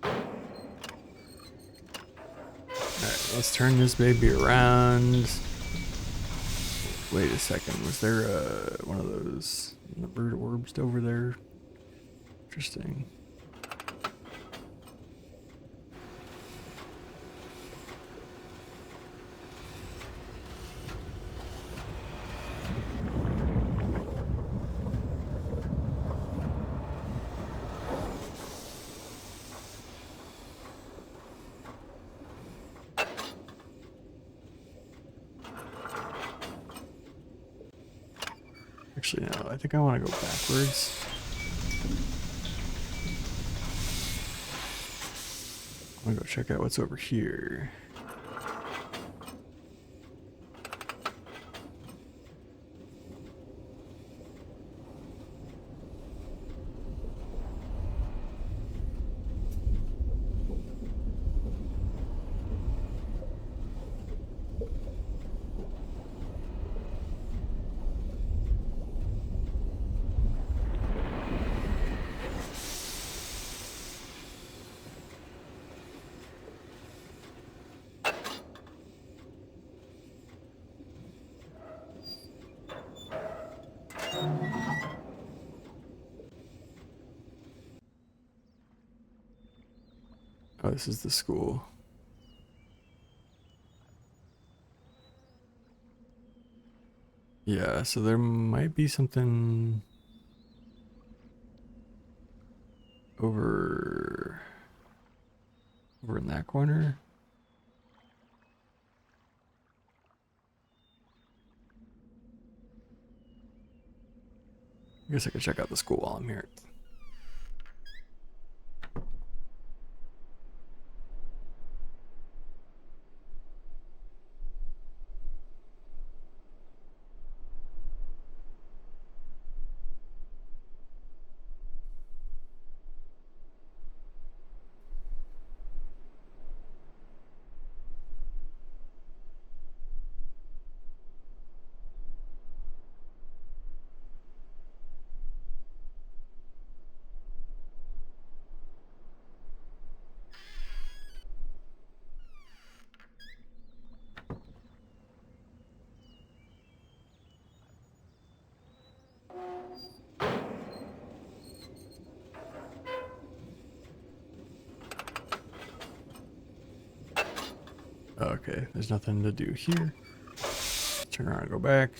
Alright, let's turn this baby around. Wait a second, was there one of those numbered orbs over there? Interesting. Actually, no, I think I want to go backwards. I want to go check out what's over here. Oh, this is the school. Yeah, so there might be something over in that corner. I guess I could check out the school while I'm here. Okay, there's nothing to do here. Turn around and go back.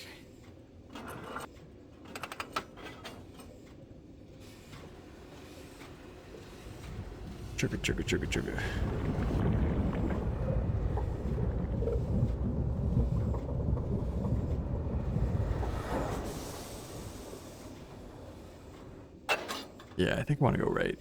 Trigger, trigger, trigger, trigger. Yeah, I think I want to go right.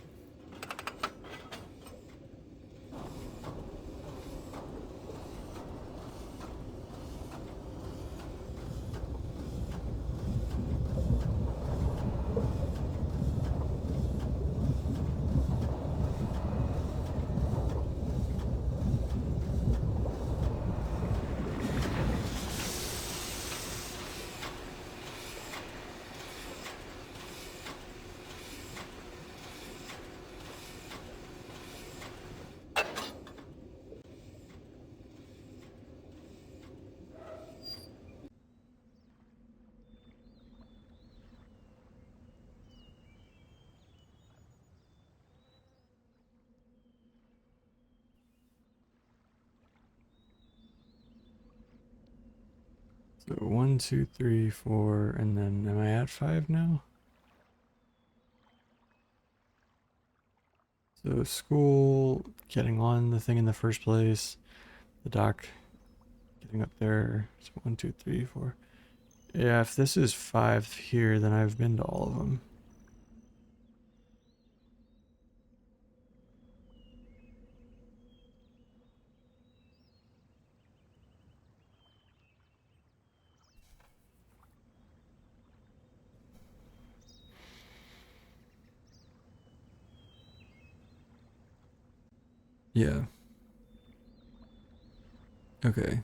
So 1, 2, 3, 4, and then am I at 5 now? So school, getting on the thing in the first place, the dock, getting up there. So 1, 2, 3, 4. Yeah, if this is 5 here, then I've been to all of them. Yeah. Okay.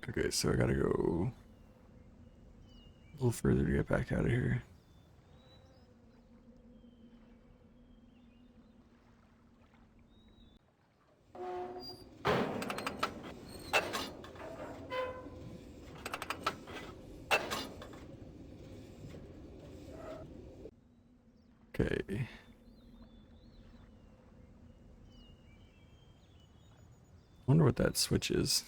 Okay, so I gotta go a little further to get back out of here. Okay. Wonder what that switch is.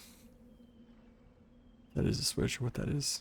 That is a switch, or what that is.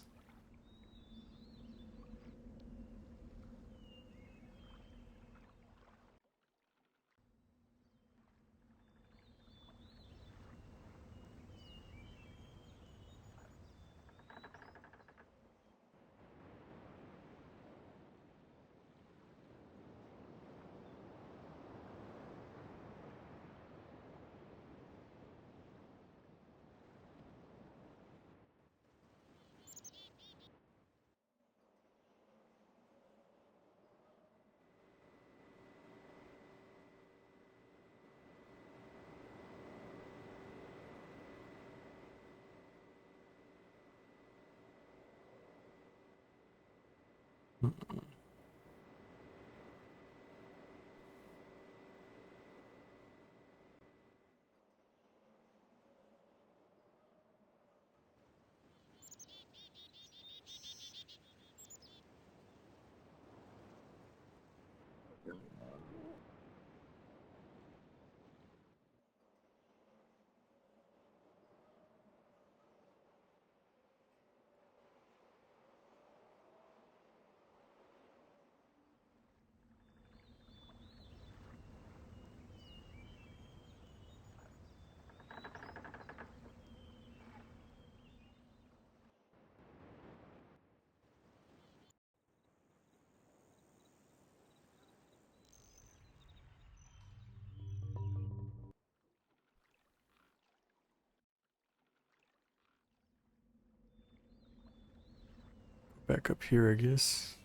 back up here, I guess.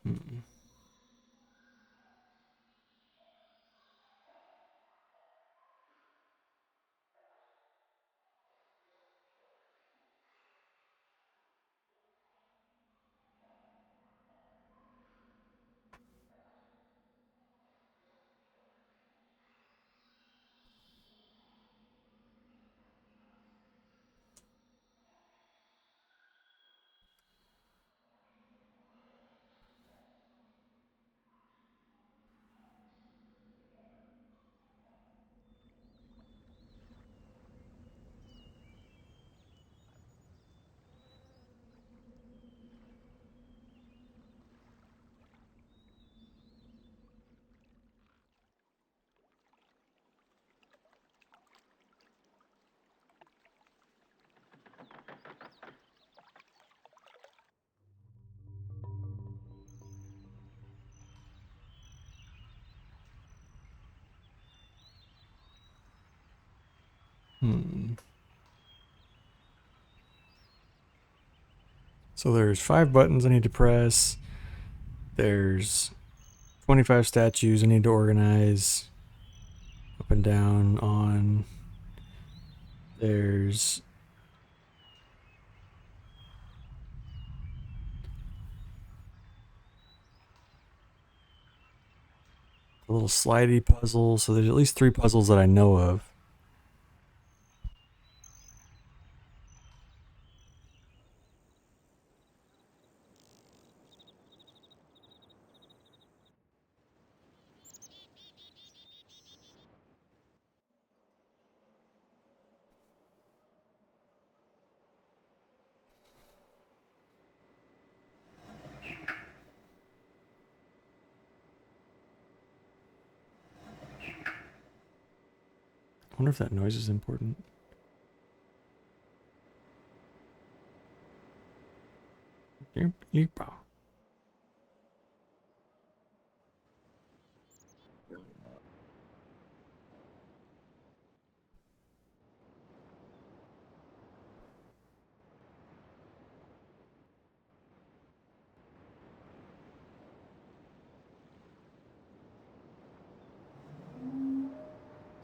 Hmm. Hmm. So there's 5 buttons I need to press. There's 25 statues I need to organize up and down on. There's a little slidey puzzle. So there's at least 3 puzzles that I know of. I wonder if that noise is important.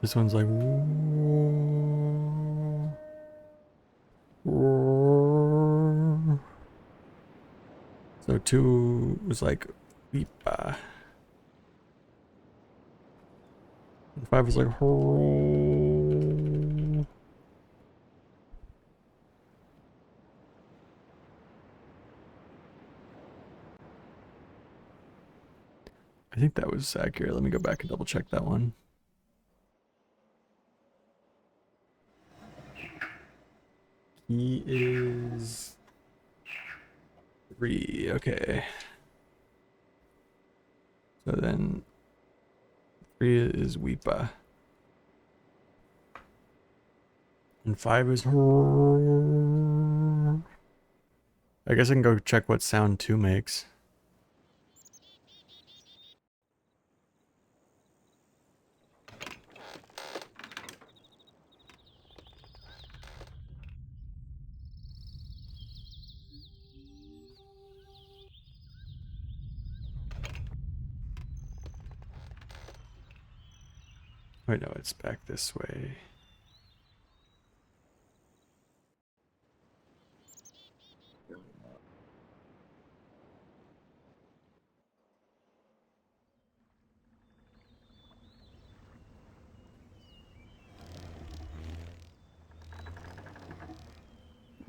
This one's like. So 2 was like beep. And 5 was like. I think that was accurate. Let me go back and double check that one. He is 3. Okay. So then 3 is Weepa. And 5 is. I guess I can go check what sound 2 makes. Wait, no, it's back this way.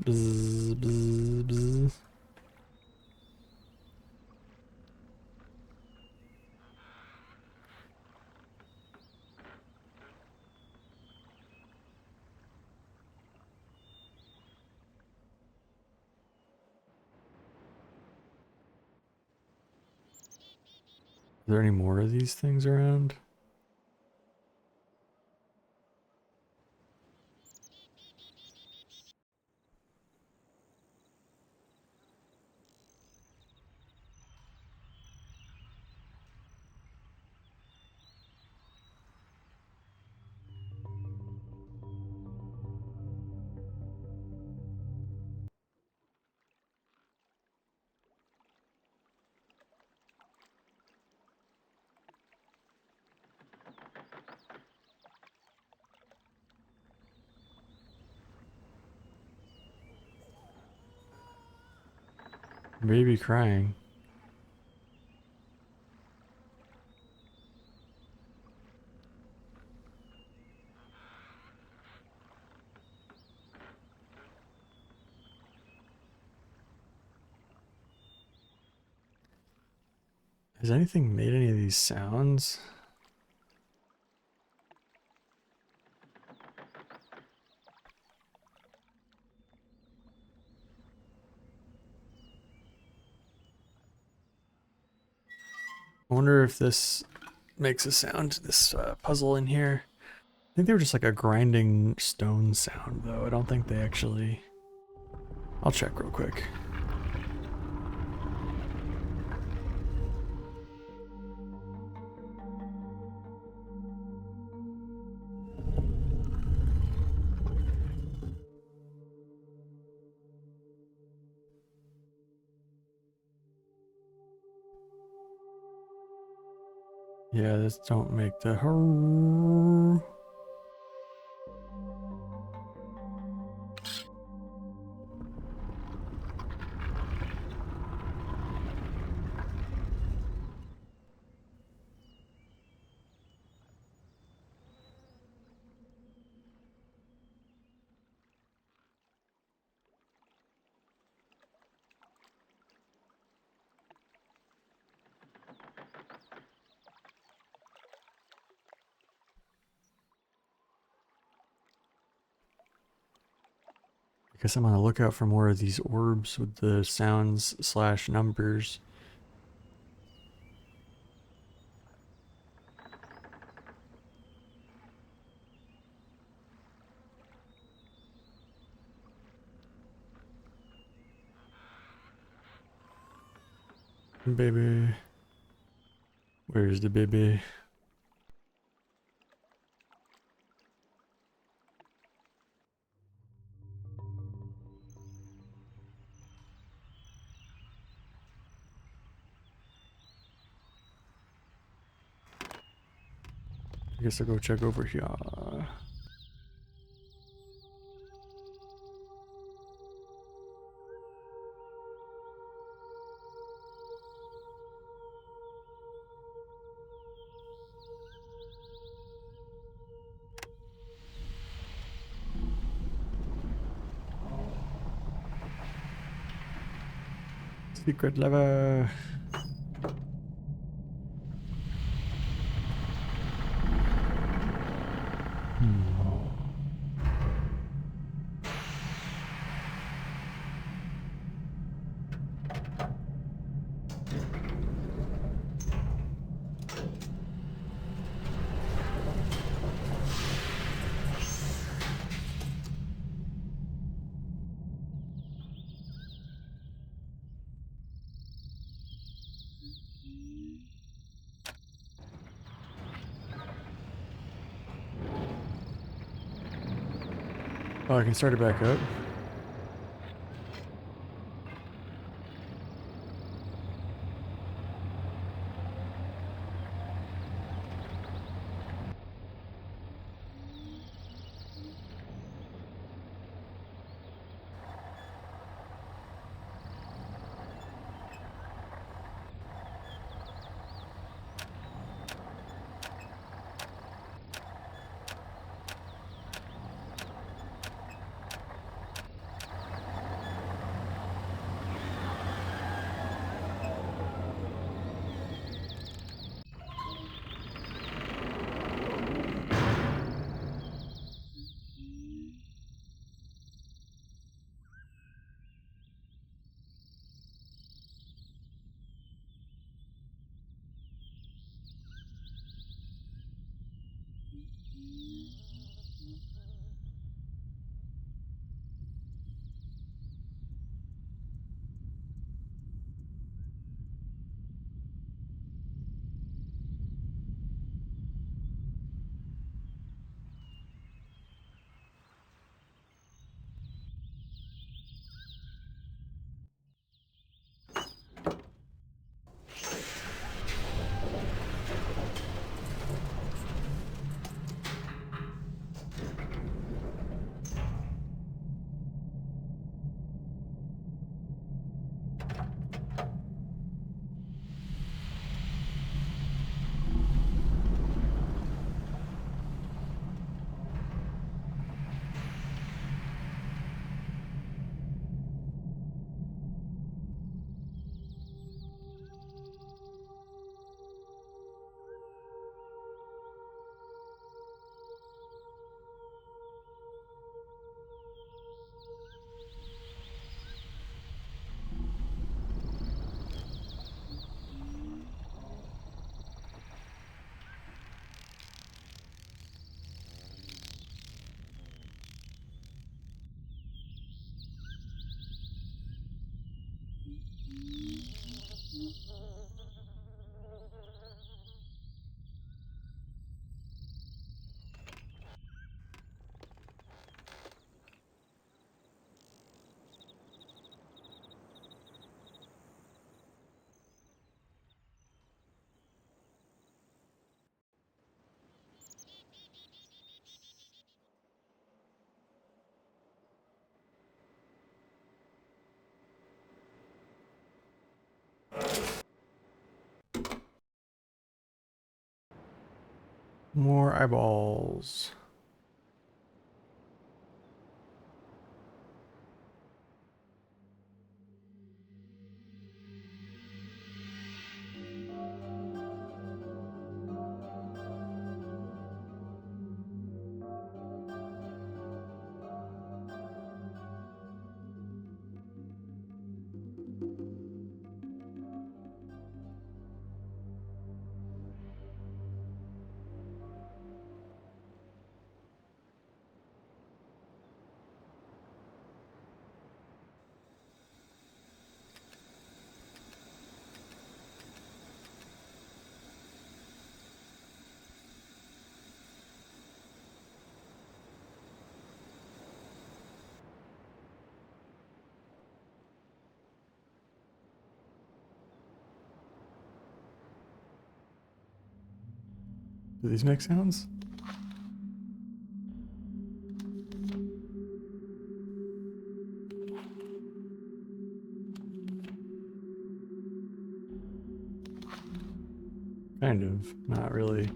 Bzz, bzz, bzz. Are there any more of these things around? Baby crying. Has anything made any of these sounds? I wonder if this makes a sound, this puzzle in here. I think they were just like a grinding stone sound, though. I don't think they actually... I'll check real quick. Yeah, this don't make the... I guess I'm on the lookout for more of these orbs with the sounds slash numbers. Baby. Where's the baby? I guess I'll go check over here. Secret lever. Oh, I can start it back up. More eyeballs. Do these make sounds? Kind of, not really.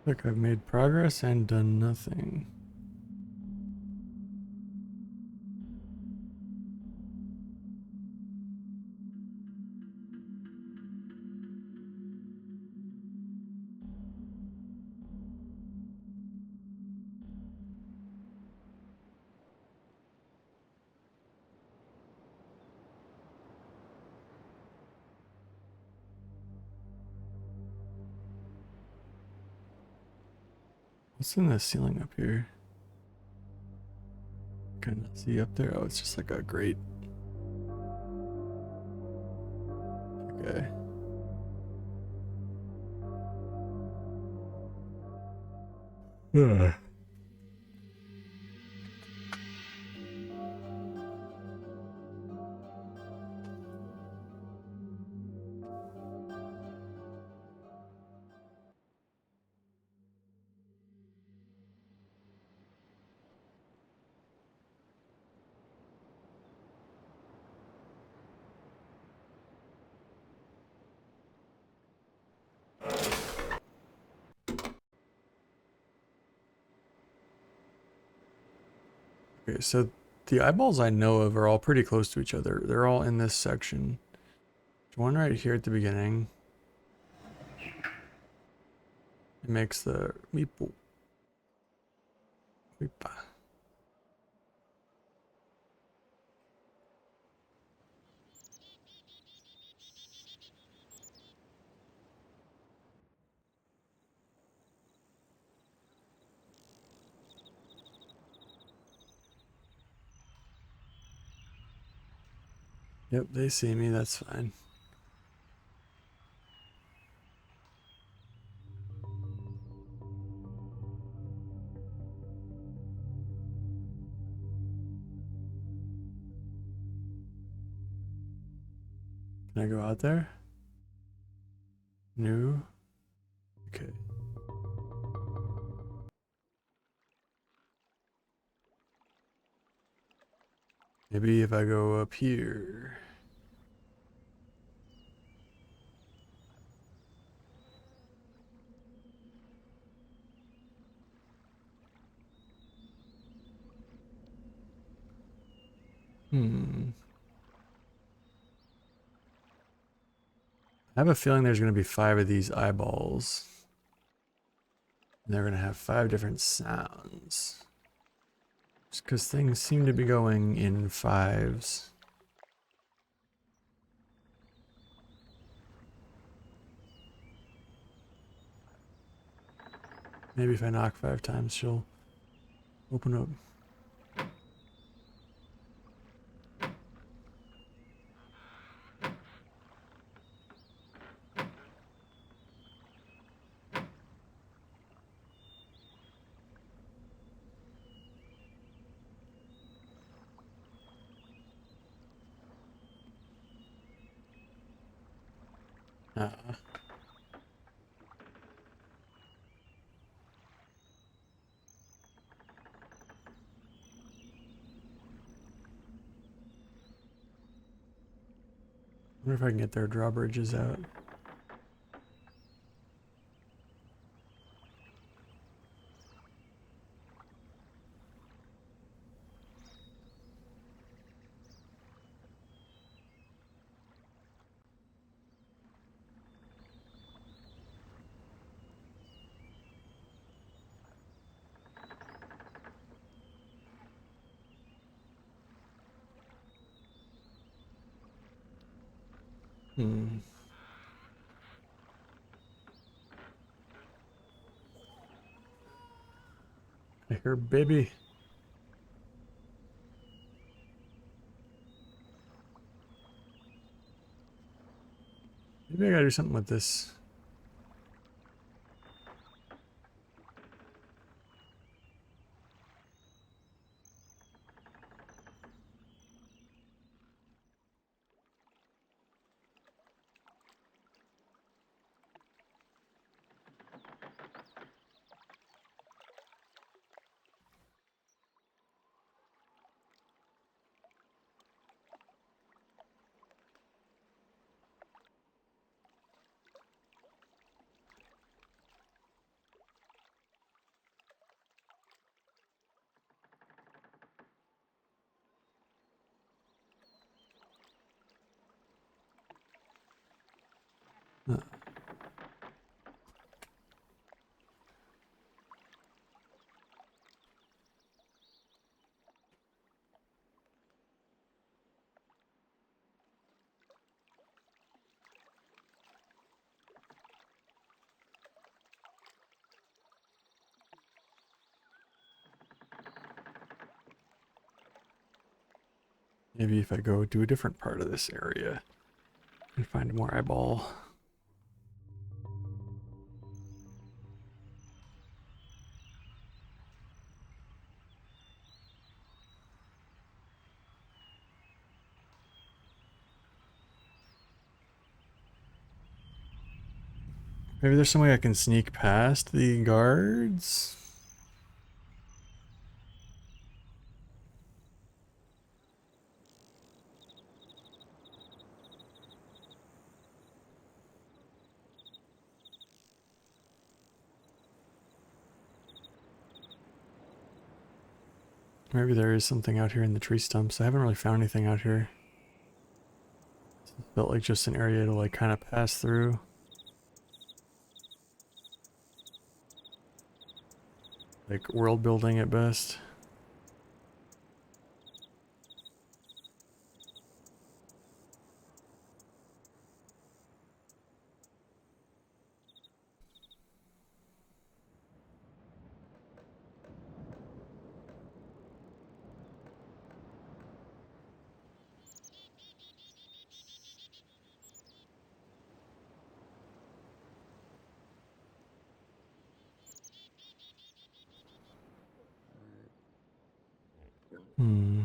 Look, I've made progress and done nothing. What's in the ceiling up here? Can I see up there? Oh, it's just like a grate. Okay. Ugh. Okay, so the eyeballs I know of are all pretty close to each other. They're all in this section. There's one right here at the beginning. It makes the weeple. Weepa. Yep, they see me, that's fine. Can I go out there? No. Okay. Maybe if I go up here. Hmm. I have a feeling there's going to be 5 of these eyeballs. And they're going to have 5 different sounds. Just because things seem to be going in 5s. Maybe if I knock 5 times, she'll open up. Uh, wonder if I can get their drawbridges out. Hmm. I hear baby. Maybe I gotta do something with this. Uh, Maybe if I go to a different part of this area and find more eyeball. Maybe there's some way I can sneak past the guards. Maybe there is something out here in the tree stumps. I haven't really found anything out here. It felt like just an area to like kind of pass through. Like world building at best. Hmm.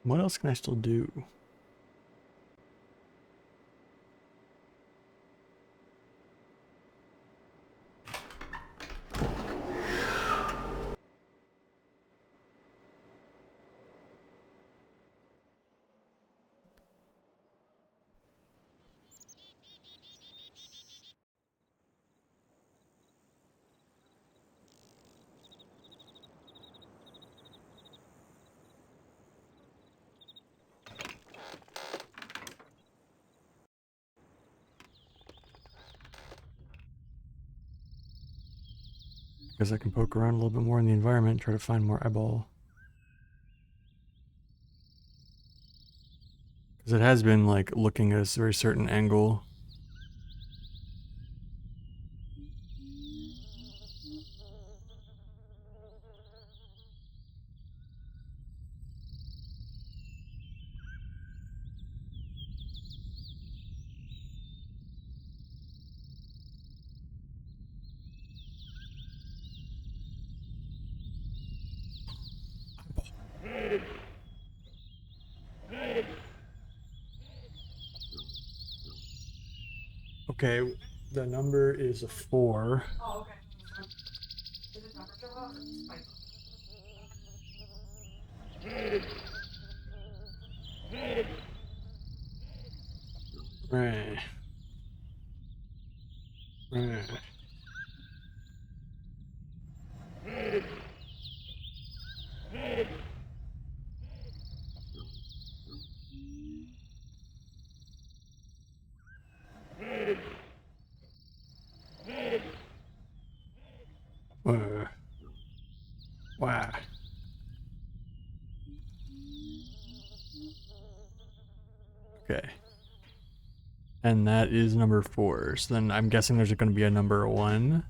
What else can I still do? Because I can poke around a little bit more in the environment, try to find more eyeball. Because it has been like looking at a very certain angle. Okay, the number is a 4. Oh, okay. Did the number go out or the spike? Right. Right. Wow. Okay. And that is number 4. So then I'm guessing there's going to be a number 1.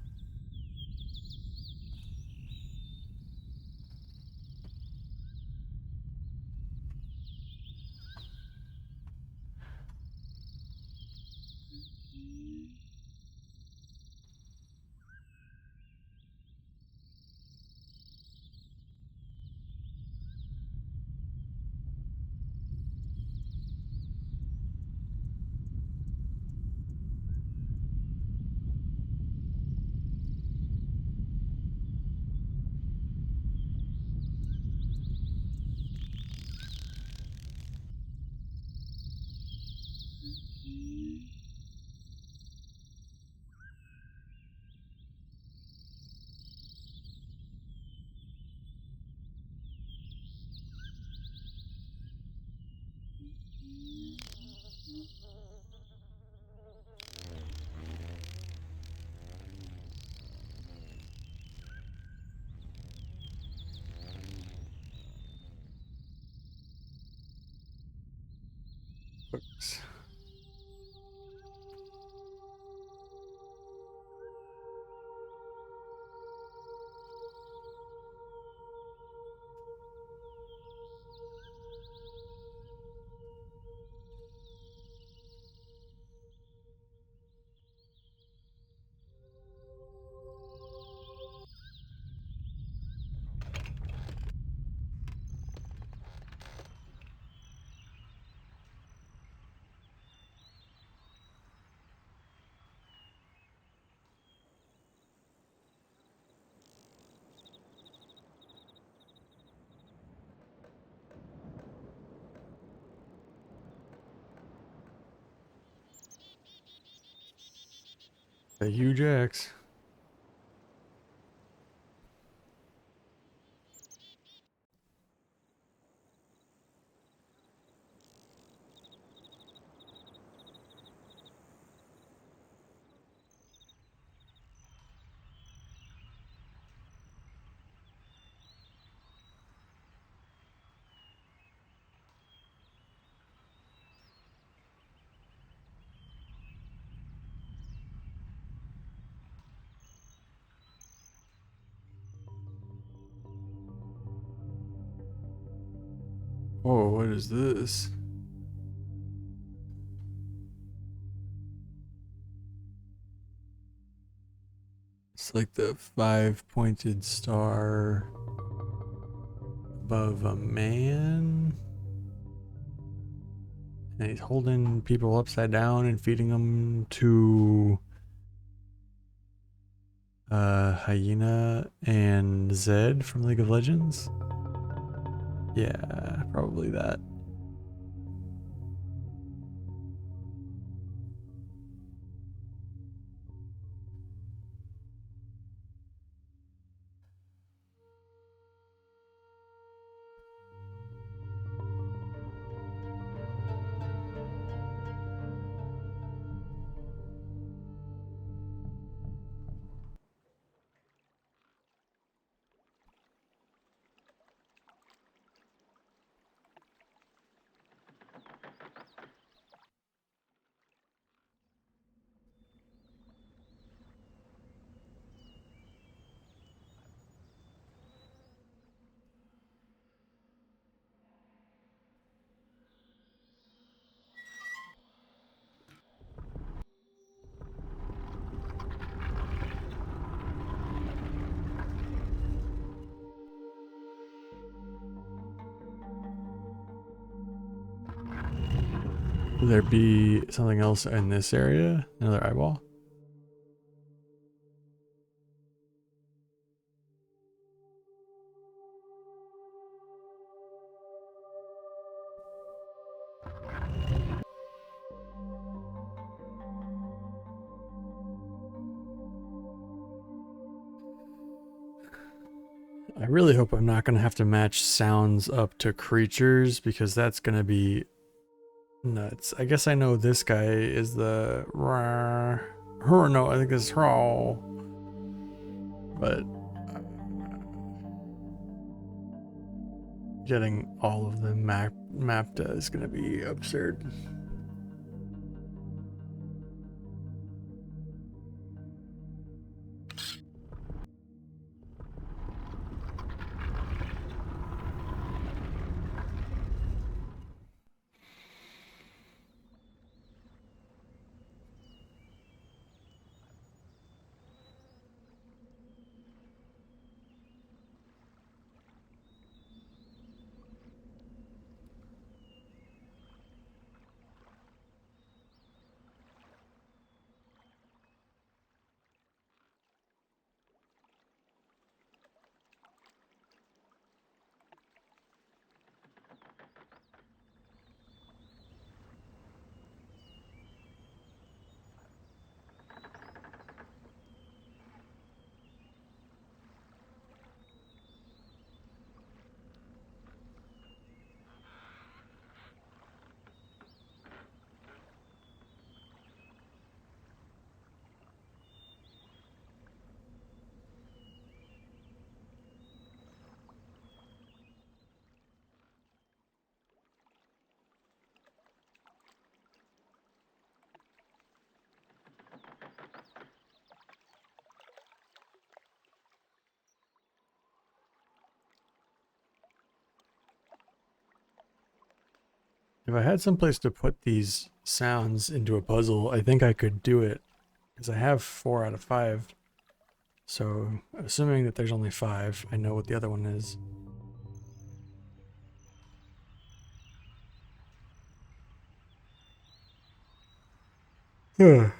A huge X. Oh, what is this? It's like the 5-pointed star above a man. And he's holding people upside down and feeding them to Hyena and Zed from League of Legends. Yeah, probably that. Will there be something else in this area? Another eyeball? I really hope I'm not going to have to match sounds up to creatures because that's going to be nuts. I guess I know this guy is the no, I think it's Hrawl. But getting all of them mapped is going to be absurd. If I had someplace to put these sounds into a puzzle, I think I could do it because I have 4 out of 5. So, assuming that there's only 5, I know what the other one is. Yeah.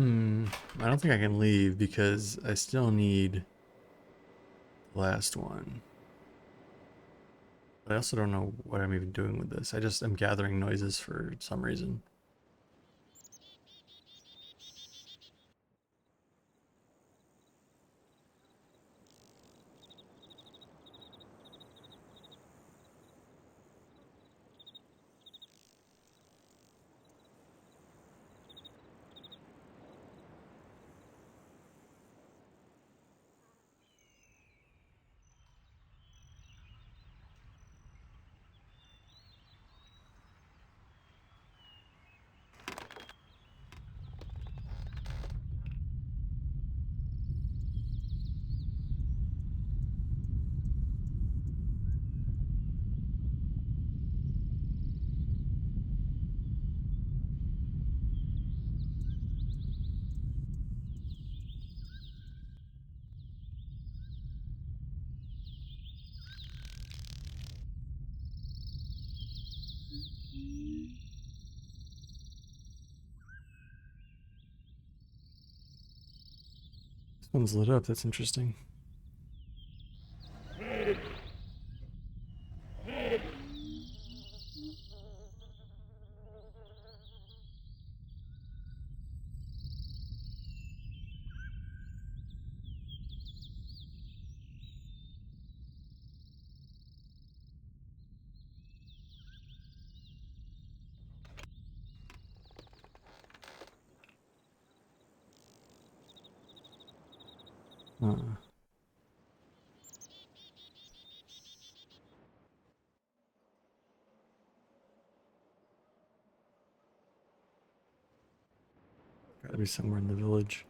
I don't think I can leave because I still need the last one. But I also don't know what I'm even doing with this. I just am gathering noises for some reason. This one's lit up. That's interesting. Uh, Gotta be somewhere in the village.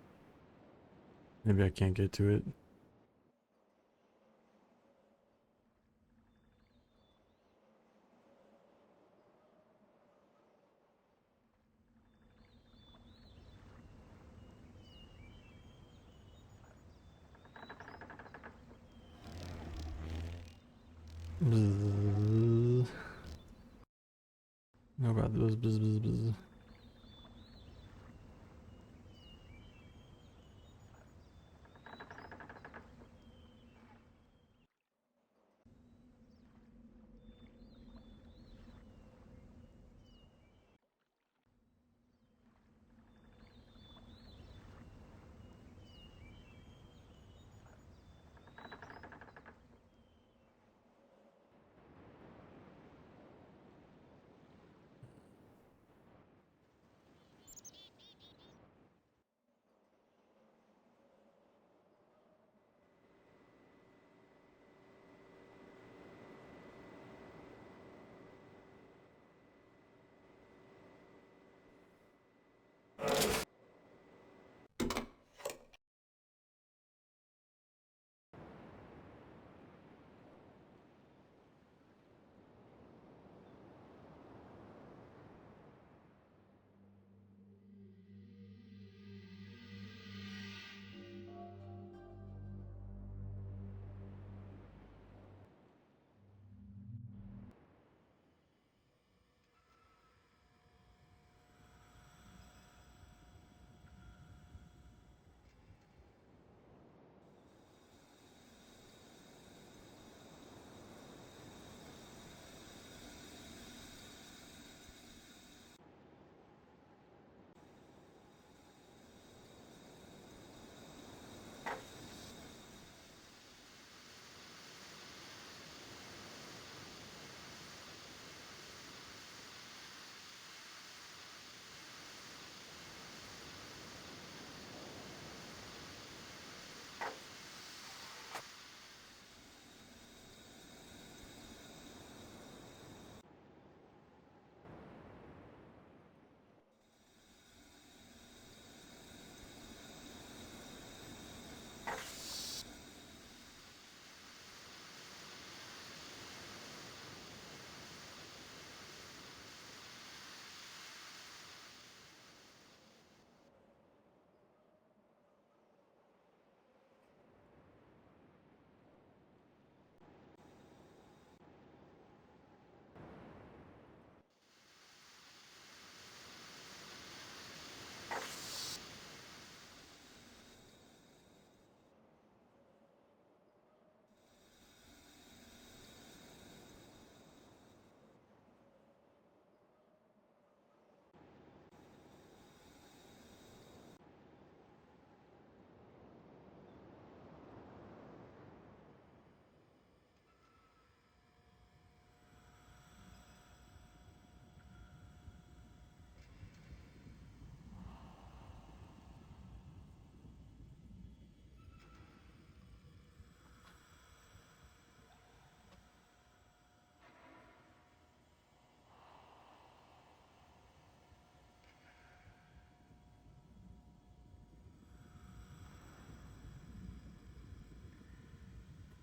Maybe I can't get to it. Bzz. How about those bzz, bzz, bzz.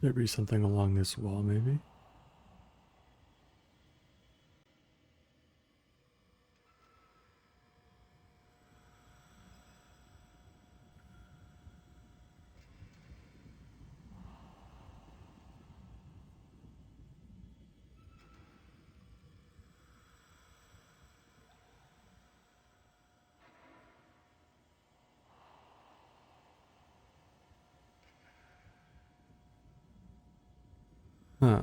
There'd be something along this wall, maybe. Huh.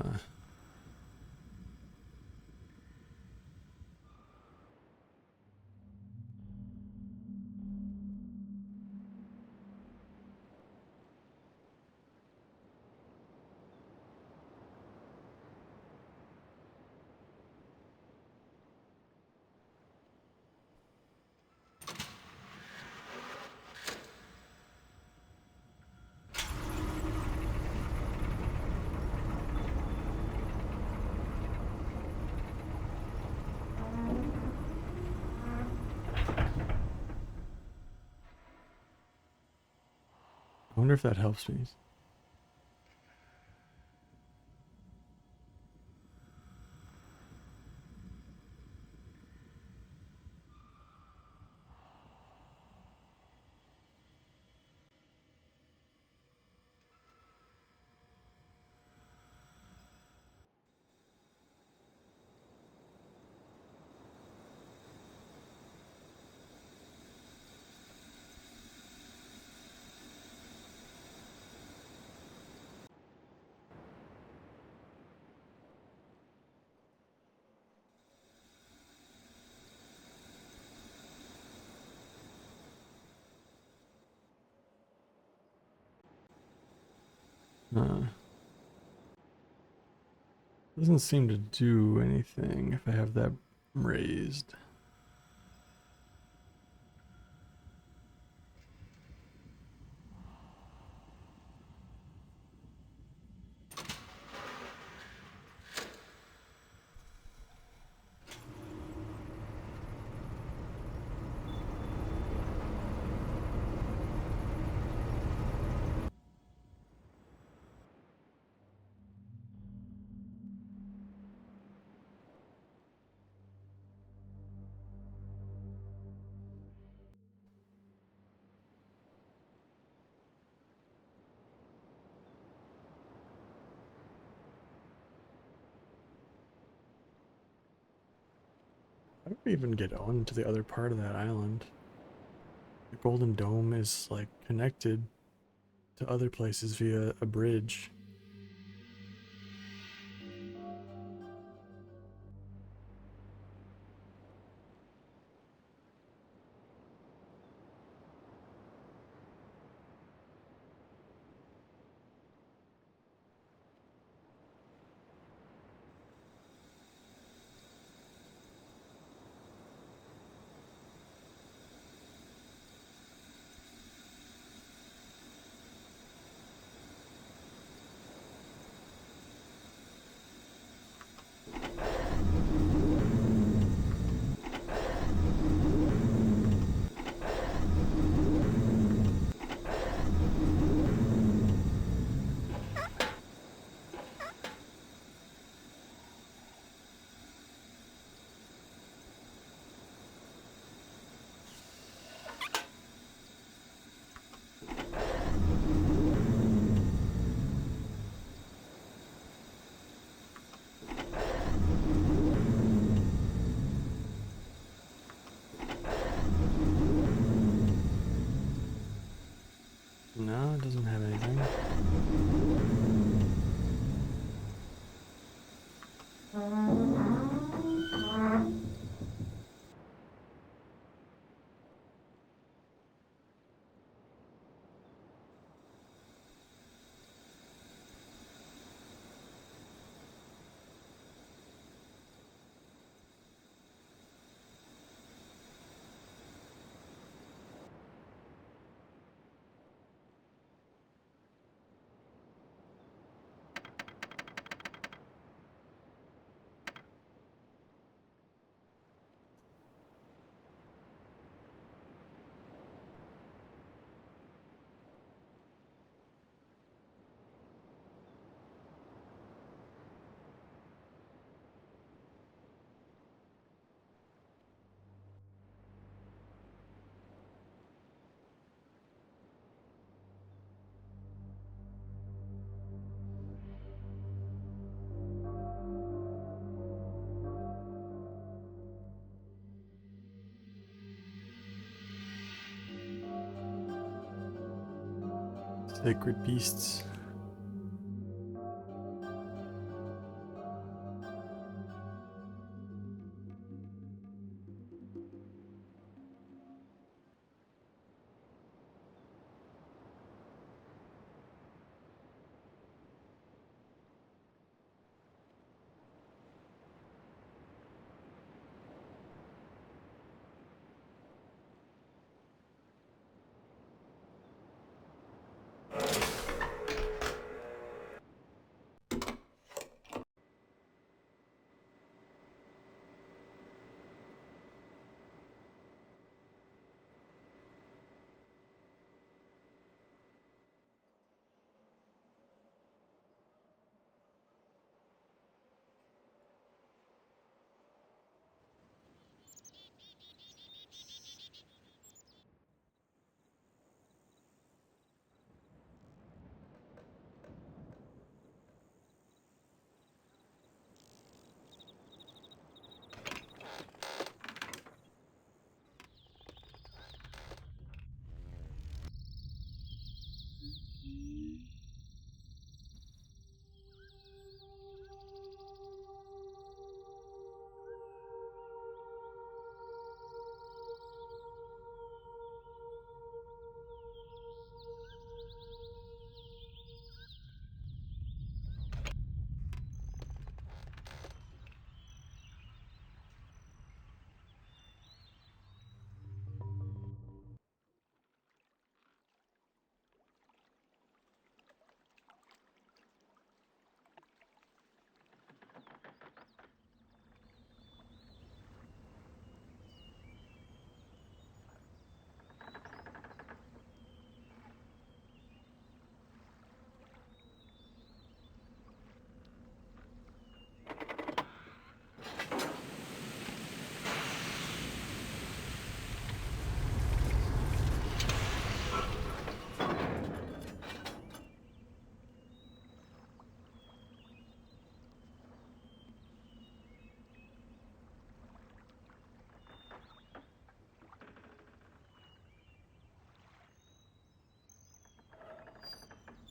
I wonder if that helps me. Doesn't seem to do anything if I have that raised. How do we even get on to the other part of that island? The Golden Dome is like connected to other places via a bridge. No, it doesn't have anything. Sacred beasts.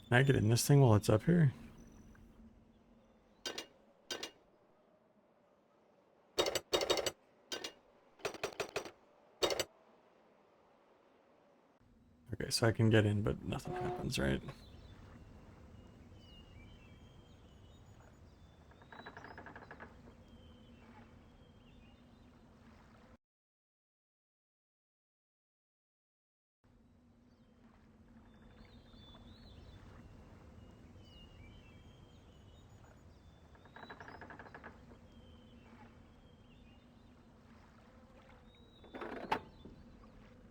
Can I get in this thing while it's up here? Okay, so I can get in, but nothing happens, right?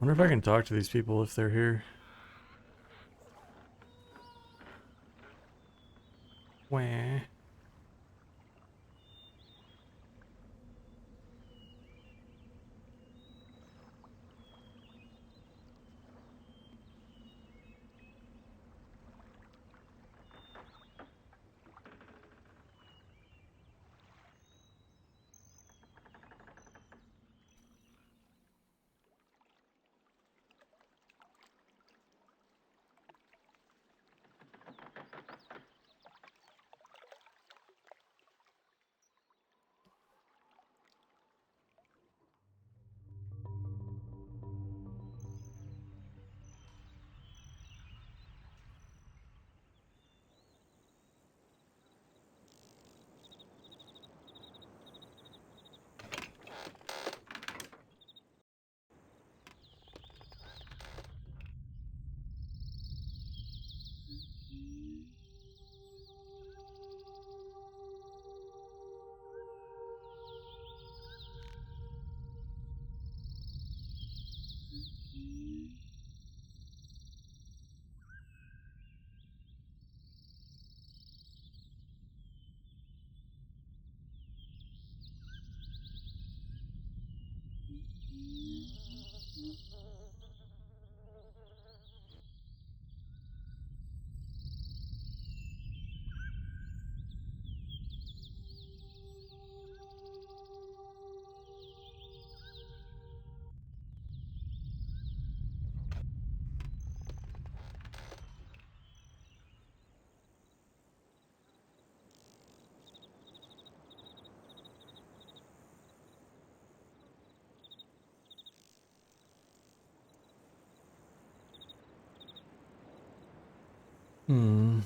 Wonder if I can talk to these people if they're here. Wah. Hmm.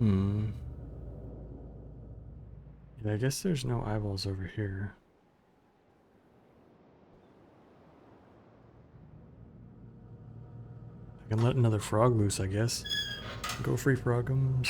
Hmm. Yeah, I guess there's no eyeballs over here. I can let another frog loose, I guess. Go free frogums.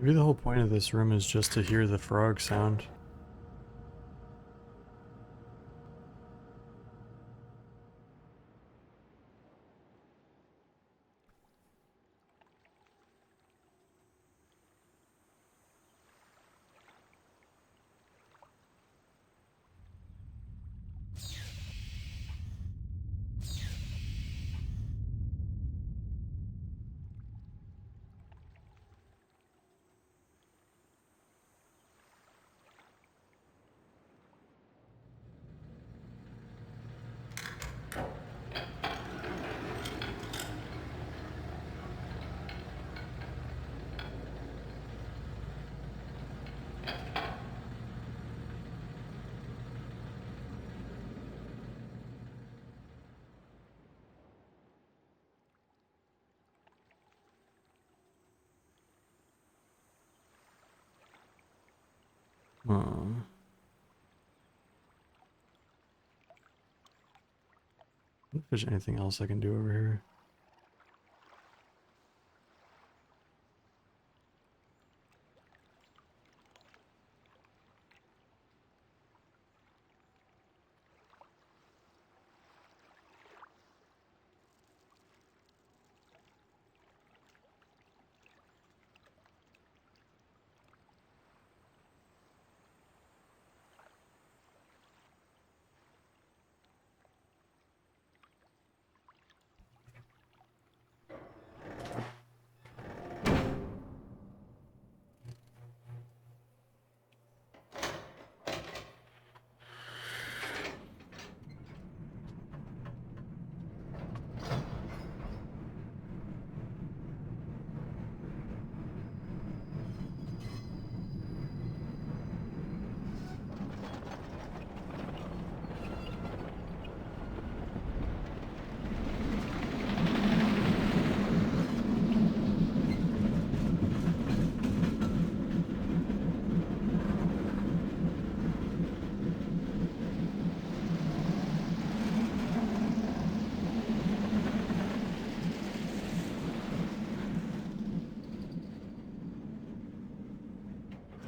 Maybe the whole point of this room is just to hear the frog sound. Hmm. If there's anything else I can do over here.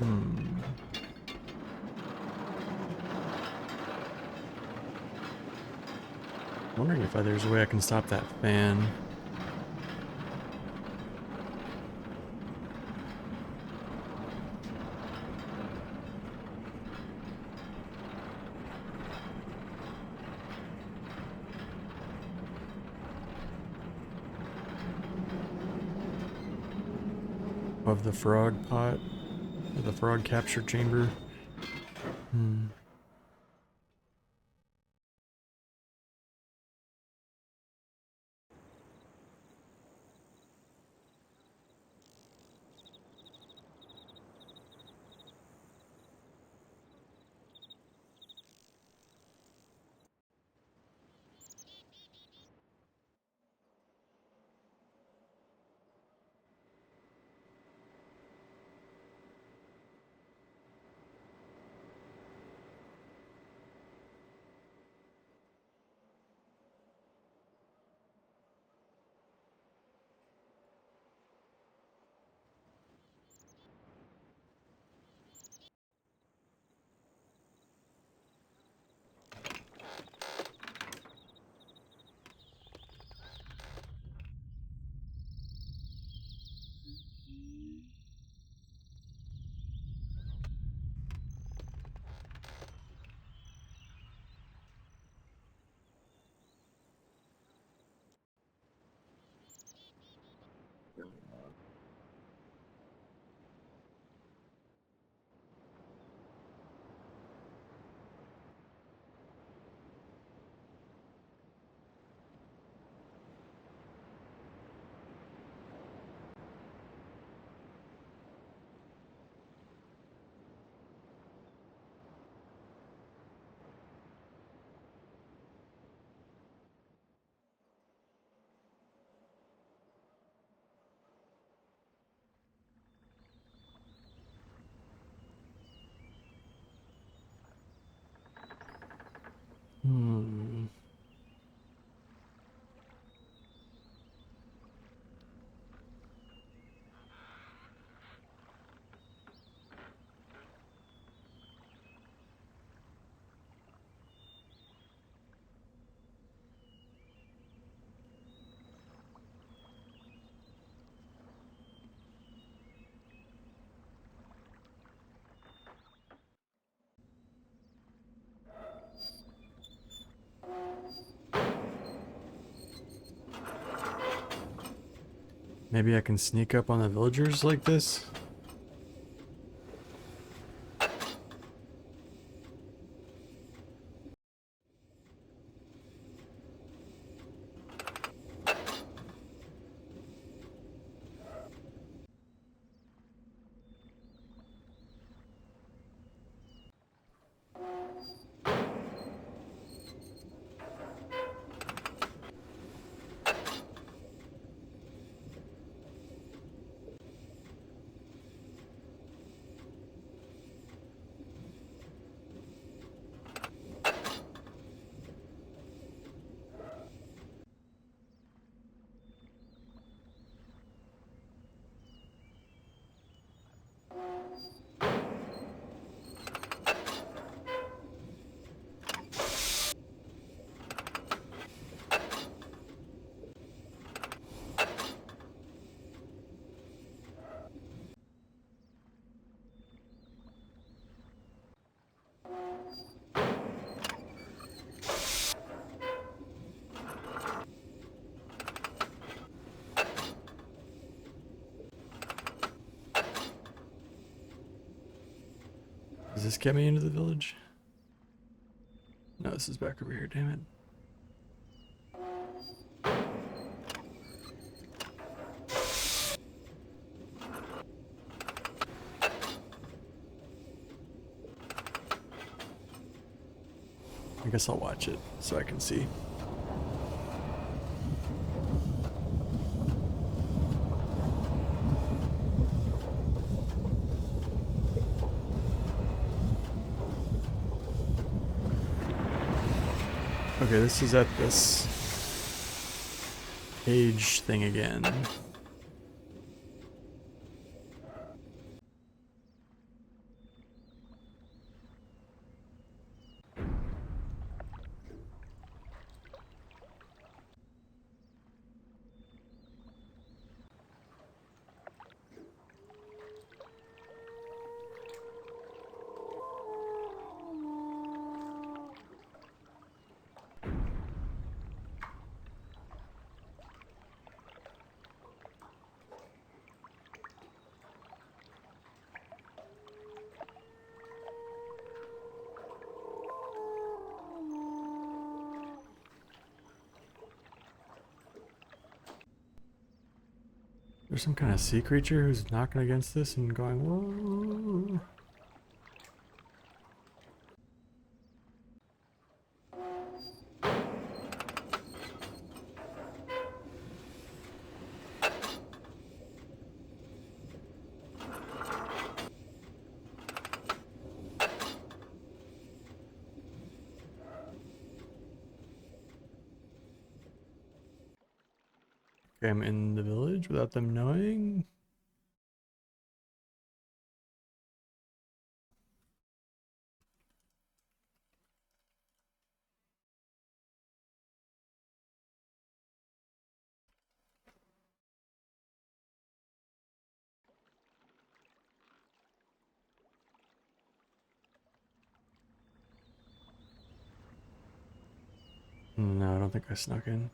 Hmm. Wondering if there's a way I can stop that fan. Of the frog pot, or the frog capture chamber. Maybe I can sneak up on the villagers like this? Does this get me into the village? No, this is back over here, damn it. I guess I'll watch it so I can see. Okay, this is at this cage thing again. There's some kind of sea creature who's knocking against this and going, whoa. Okay, I'm in the village without them knowing. No, I don't think I snuck in.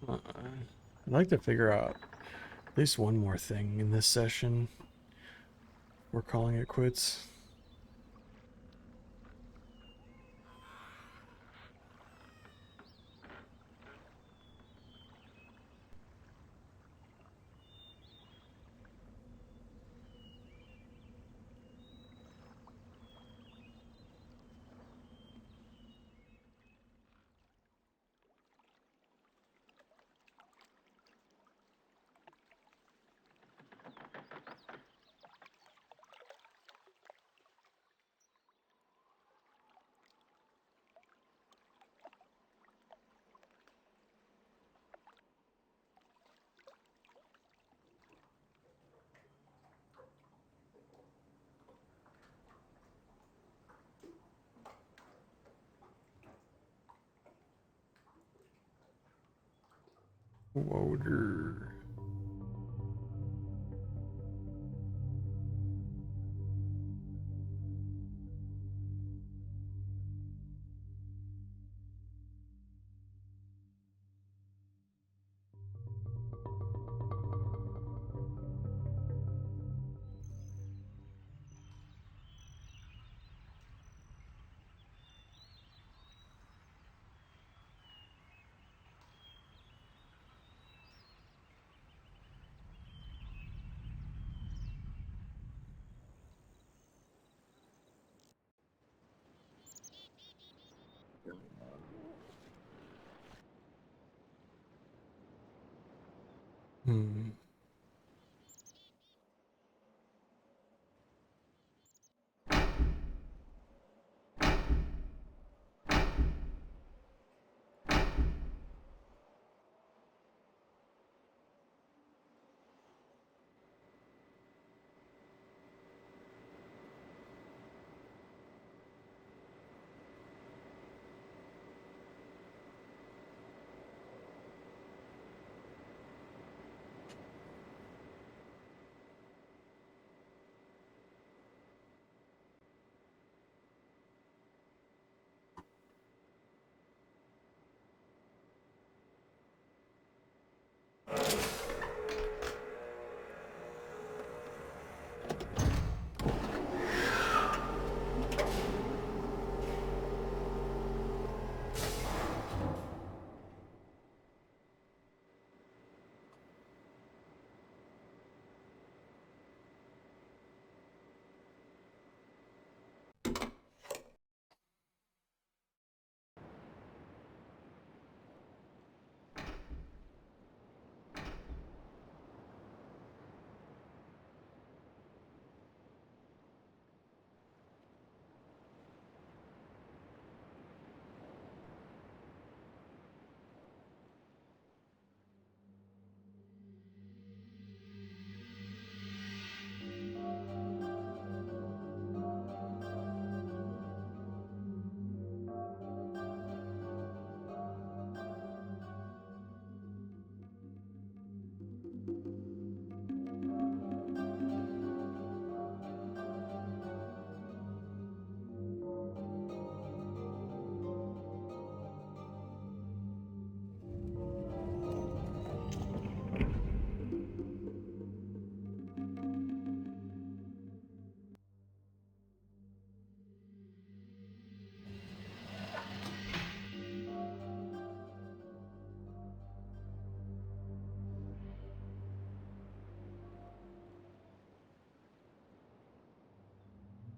I'd like to figure out at least one more thing in this session. We're calling it quits. Woder. Hmm.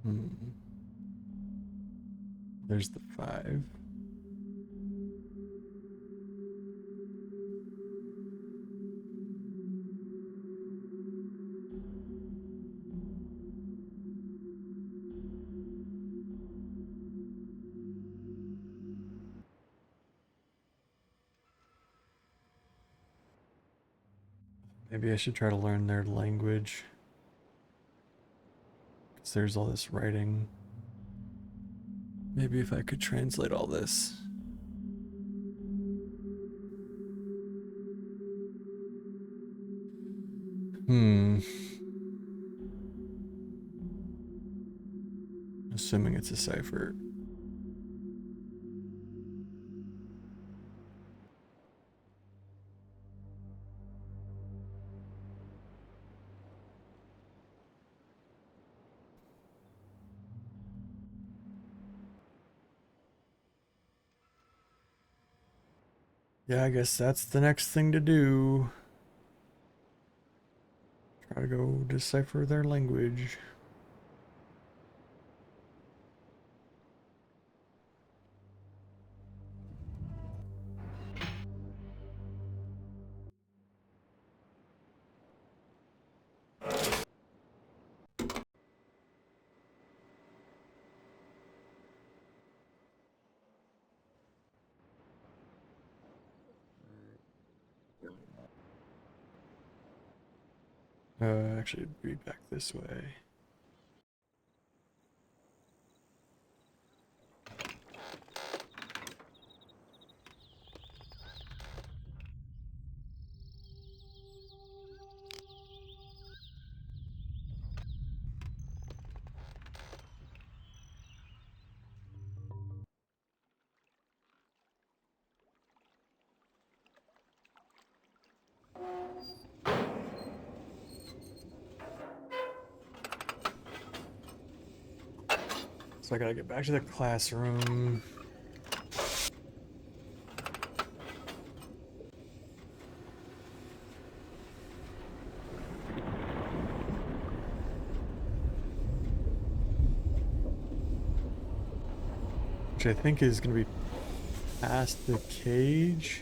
Hmm. There's the 5. Maybe I should try to learn their language. Because there's all this writing. Maybe if I could translate all this. Hmm. Assuming it's a cipher. Yeah, I guess that's the next thing to do. Try to go decipher their language. Actually, it'd be back this way. So I gotta get back to the classroom. Which I think is gonna be past the cage.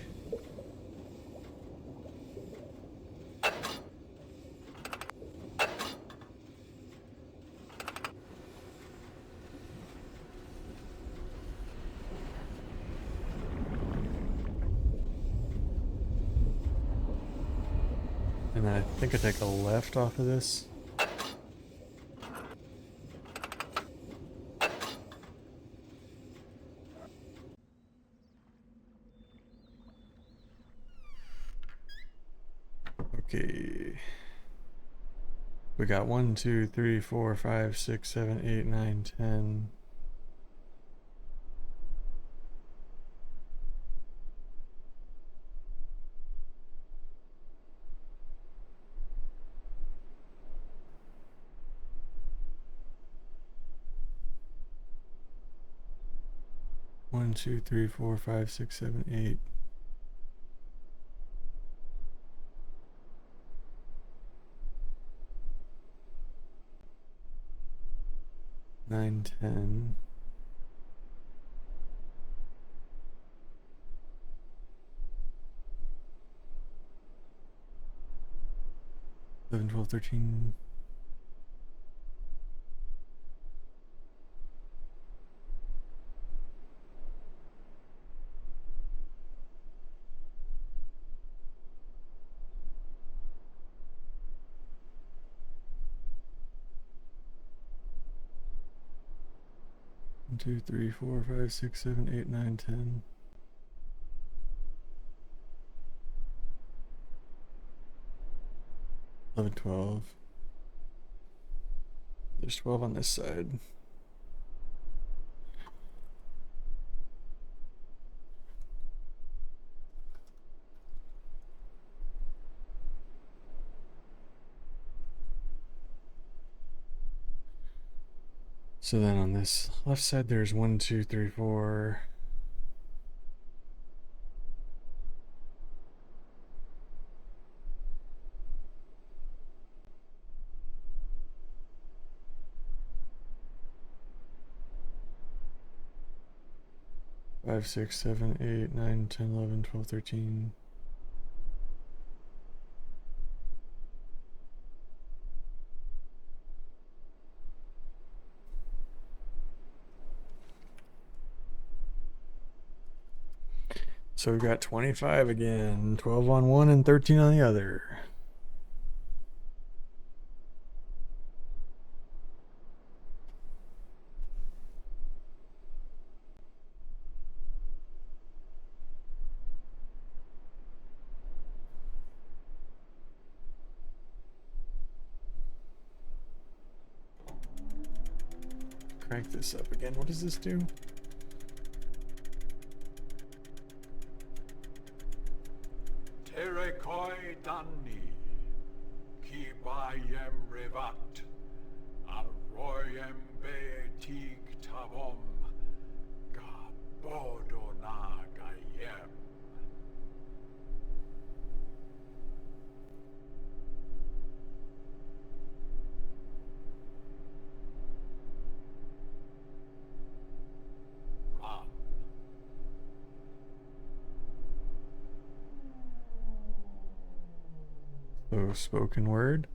And then I think I take a left off of this. Okay. We got 1, 2, 3, 4, 5, 6, 7, 8, 9, 10. One, two, three, four, five, six, seven, 8. Nine, 10. 11, 12, 13. 1, 2, 3, 4, 5, 6, 7, 8, 9, 10. 11, 12. There's 12 on this side. So then on this left side, there's 1, 2, 3, 4. Five, 6, 7, 8, 9, 10, 11, 12, 13. So we've got 25 again, 12 on one and 13 on the other. Crank this up again. What does this do? Terekoi danni, ki bayem revat, arroyem betig tavom, ga bodona gayem. So spoken word.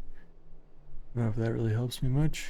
I don't know if that really helps me much.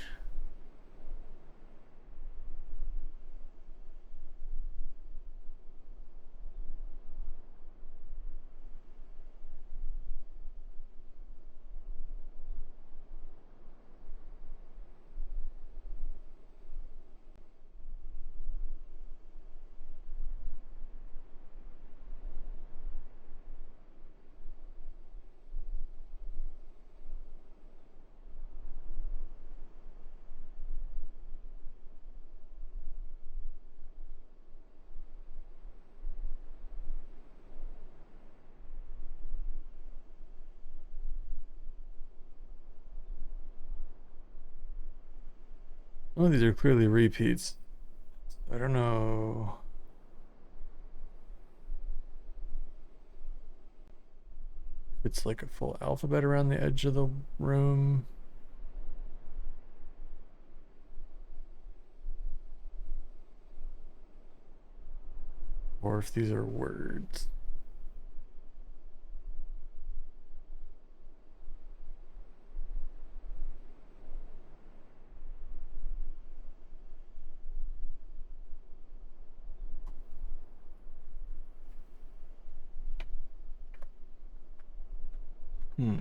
Well, these are clearly repeats. I don't know. If it's like a full alphabet around the edge of the room. Or if these are words. Hmm.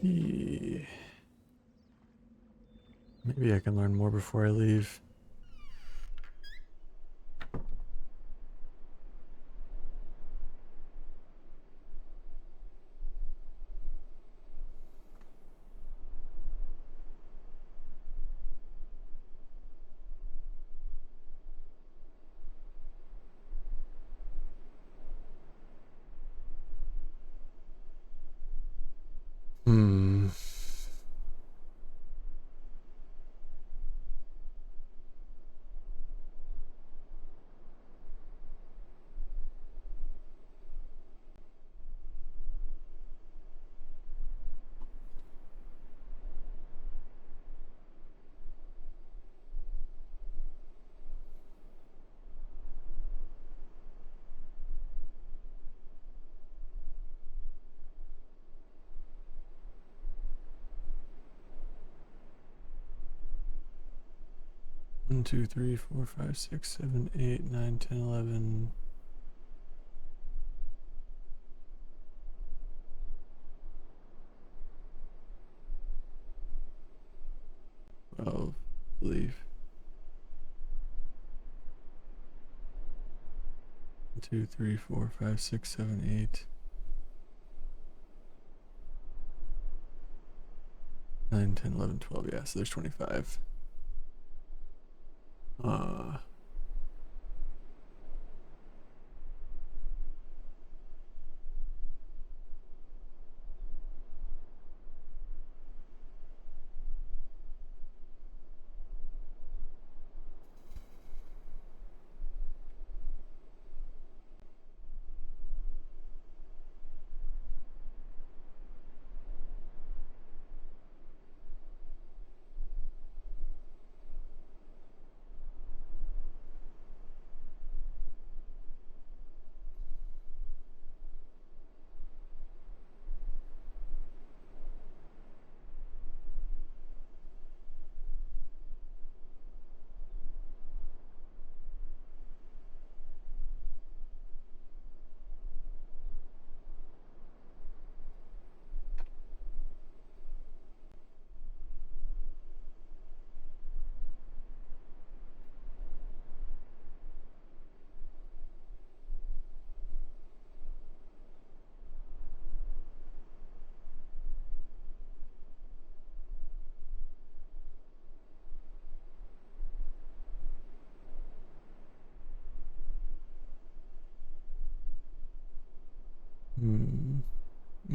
Maybe, maybe I can learn more before I leave. Hmm. 1, 2, 3, 4, 5, 6, 7, 8, 9, 10, 11. 12, I believe. 1, 2, 3, 4, 5, 6, 7, 8. 9, 10, 11, 12. Yeah, so there's 25.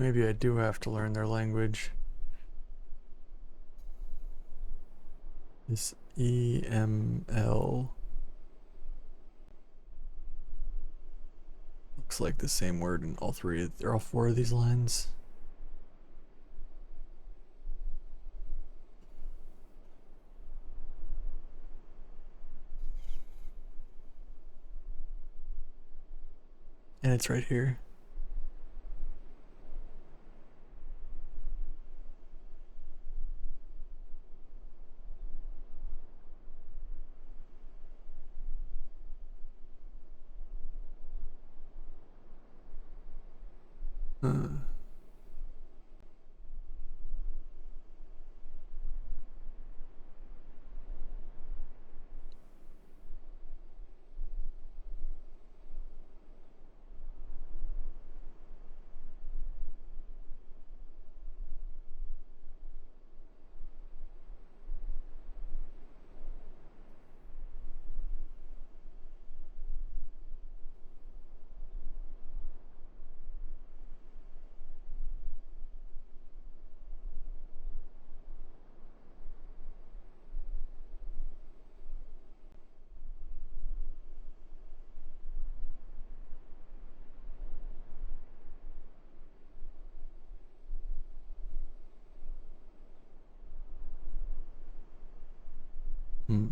Maybe I do have to learn their language. This EML looks like the same word in all four of these lines. And it's right here. Uh, hmm.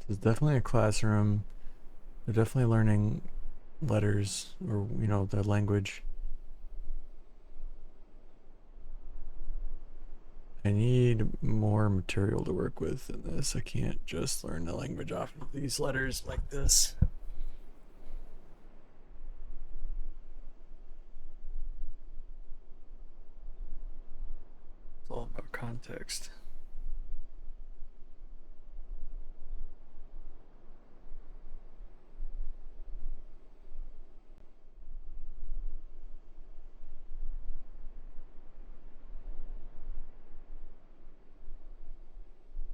It's definitely a classroom. They're definitely learning letters or, their language. I need more material to work with in this. I can't just learn the language off of these letters like this. It's all about context.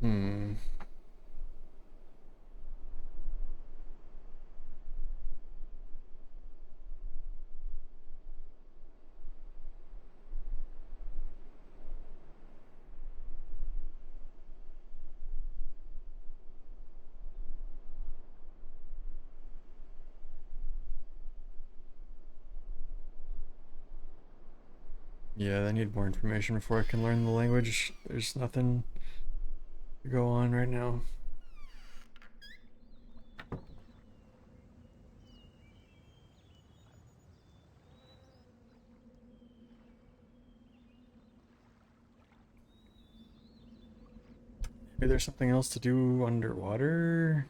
Hmm. Yeah, I need more information before I can learn the language. There's nothing to go on right now. Maybe there's something else to do underwater?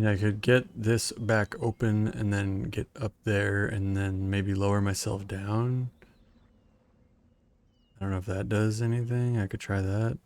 I could get this back open and then get up there and then maybe lower myself down. I don't know if that does anything. I could try that.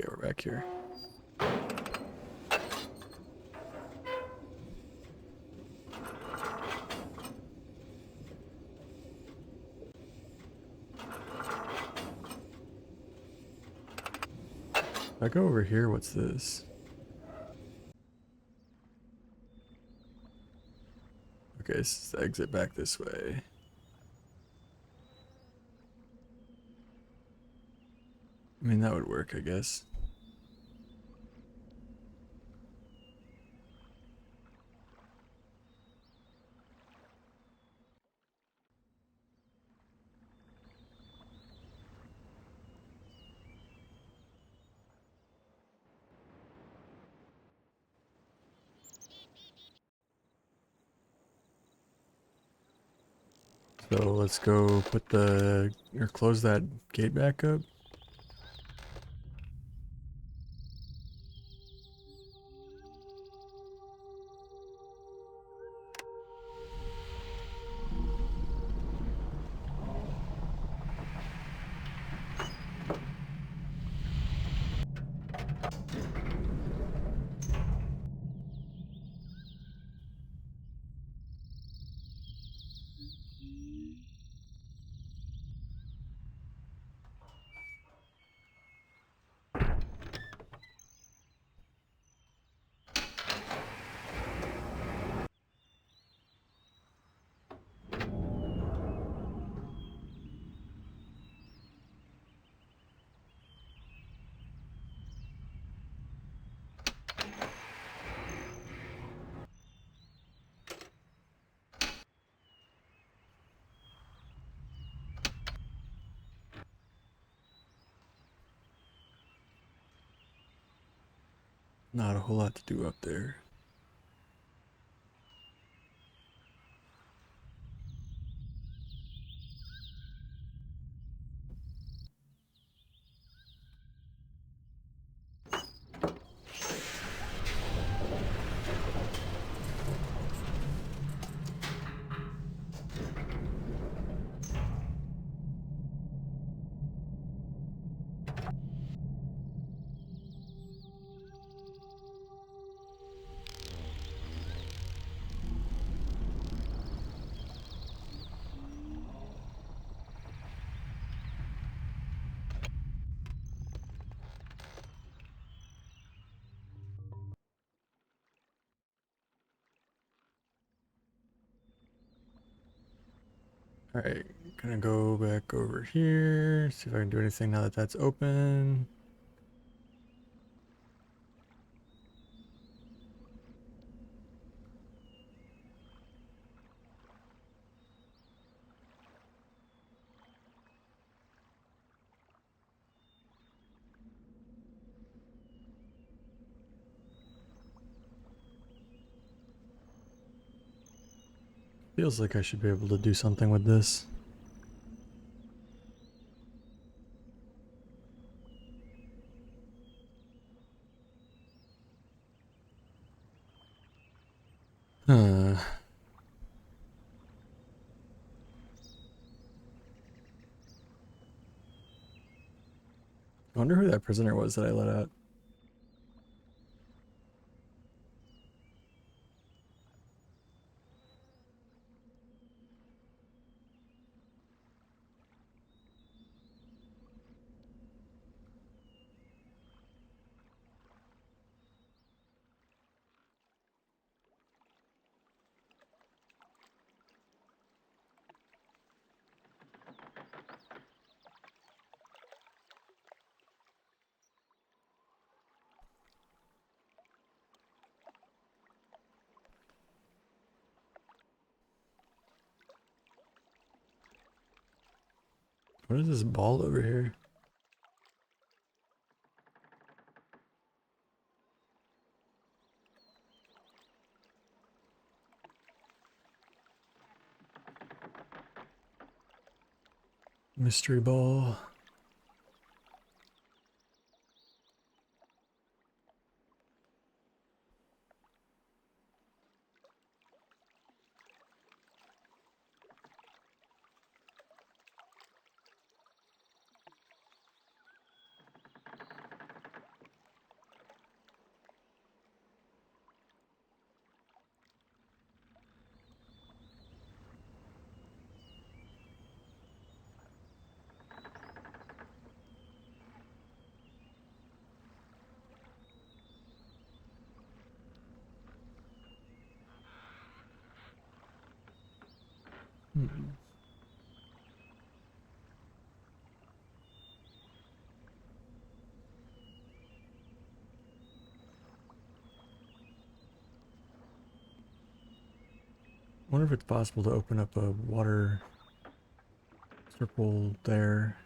Okay, we're back here. If I go over here, what's this? Okay, this is the exit back this way. I mean, that would work, I guess. So let's go put or close that gate back up. Not a whole lot to do up there. All right, gonna go back over here, see if I can do anything now that that's open. Feels like I should be able to do something with this. Huh. I wonder who that prisoner was that I let out. What is this ball over here? Mystery ball. Hmm. Wonder if it's possible to open up a water circle there.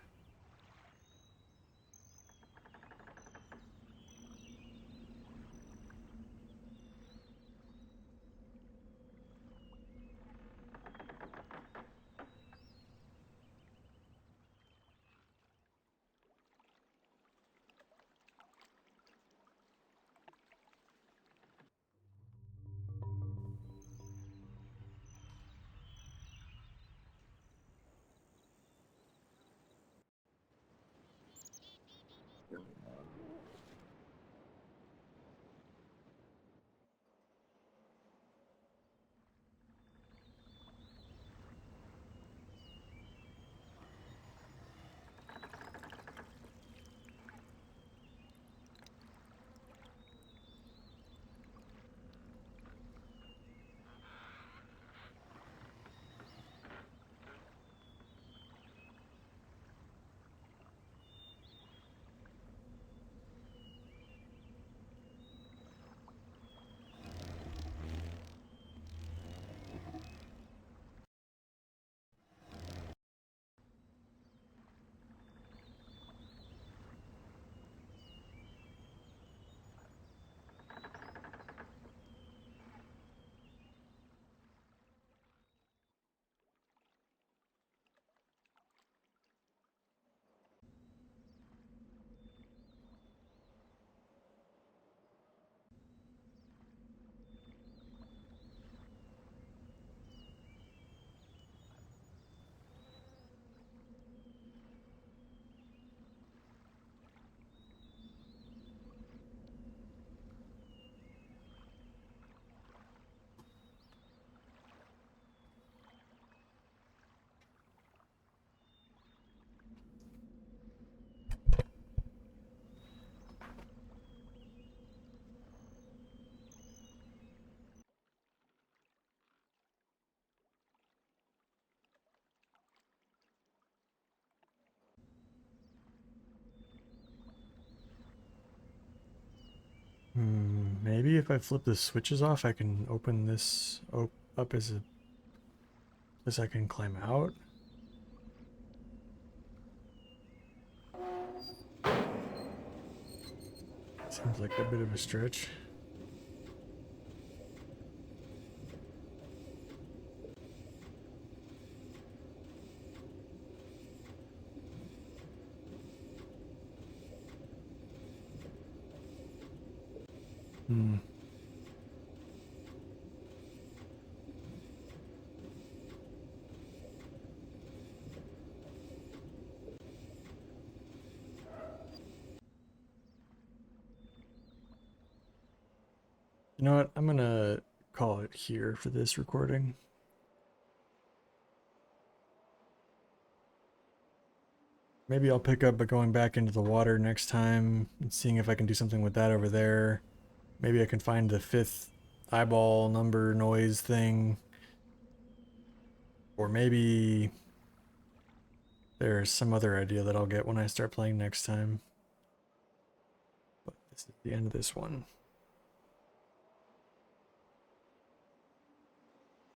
Maybe if I flip the switches off, I can open this up as I can climb out. Seems like a bit of a stretch. Hmm. You know what? I'm gonna call it here for this recording. Maybe I'll pick up by going back into the water next time and seeing if I can do something with that over there. Maybe I can find the 5th eyeball number noise thing. Or maybe there's some other idea that I'll get when I start playing next time. But this is the end of this one.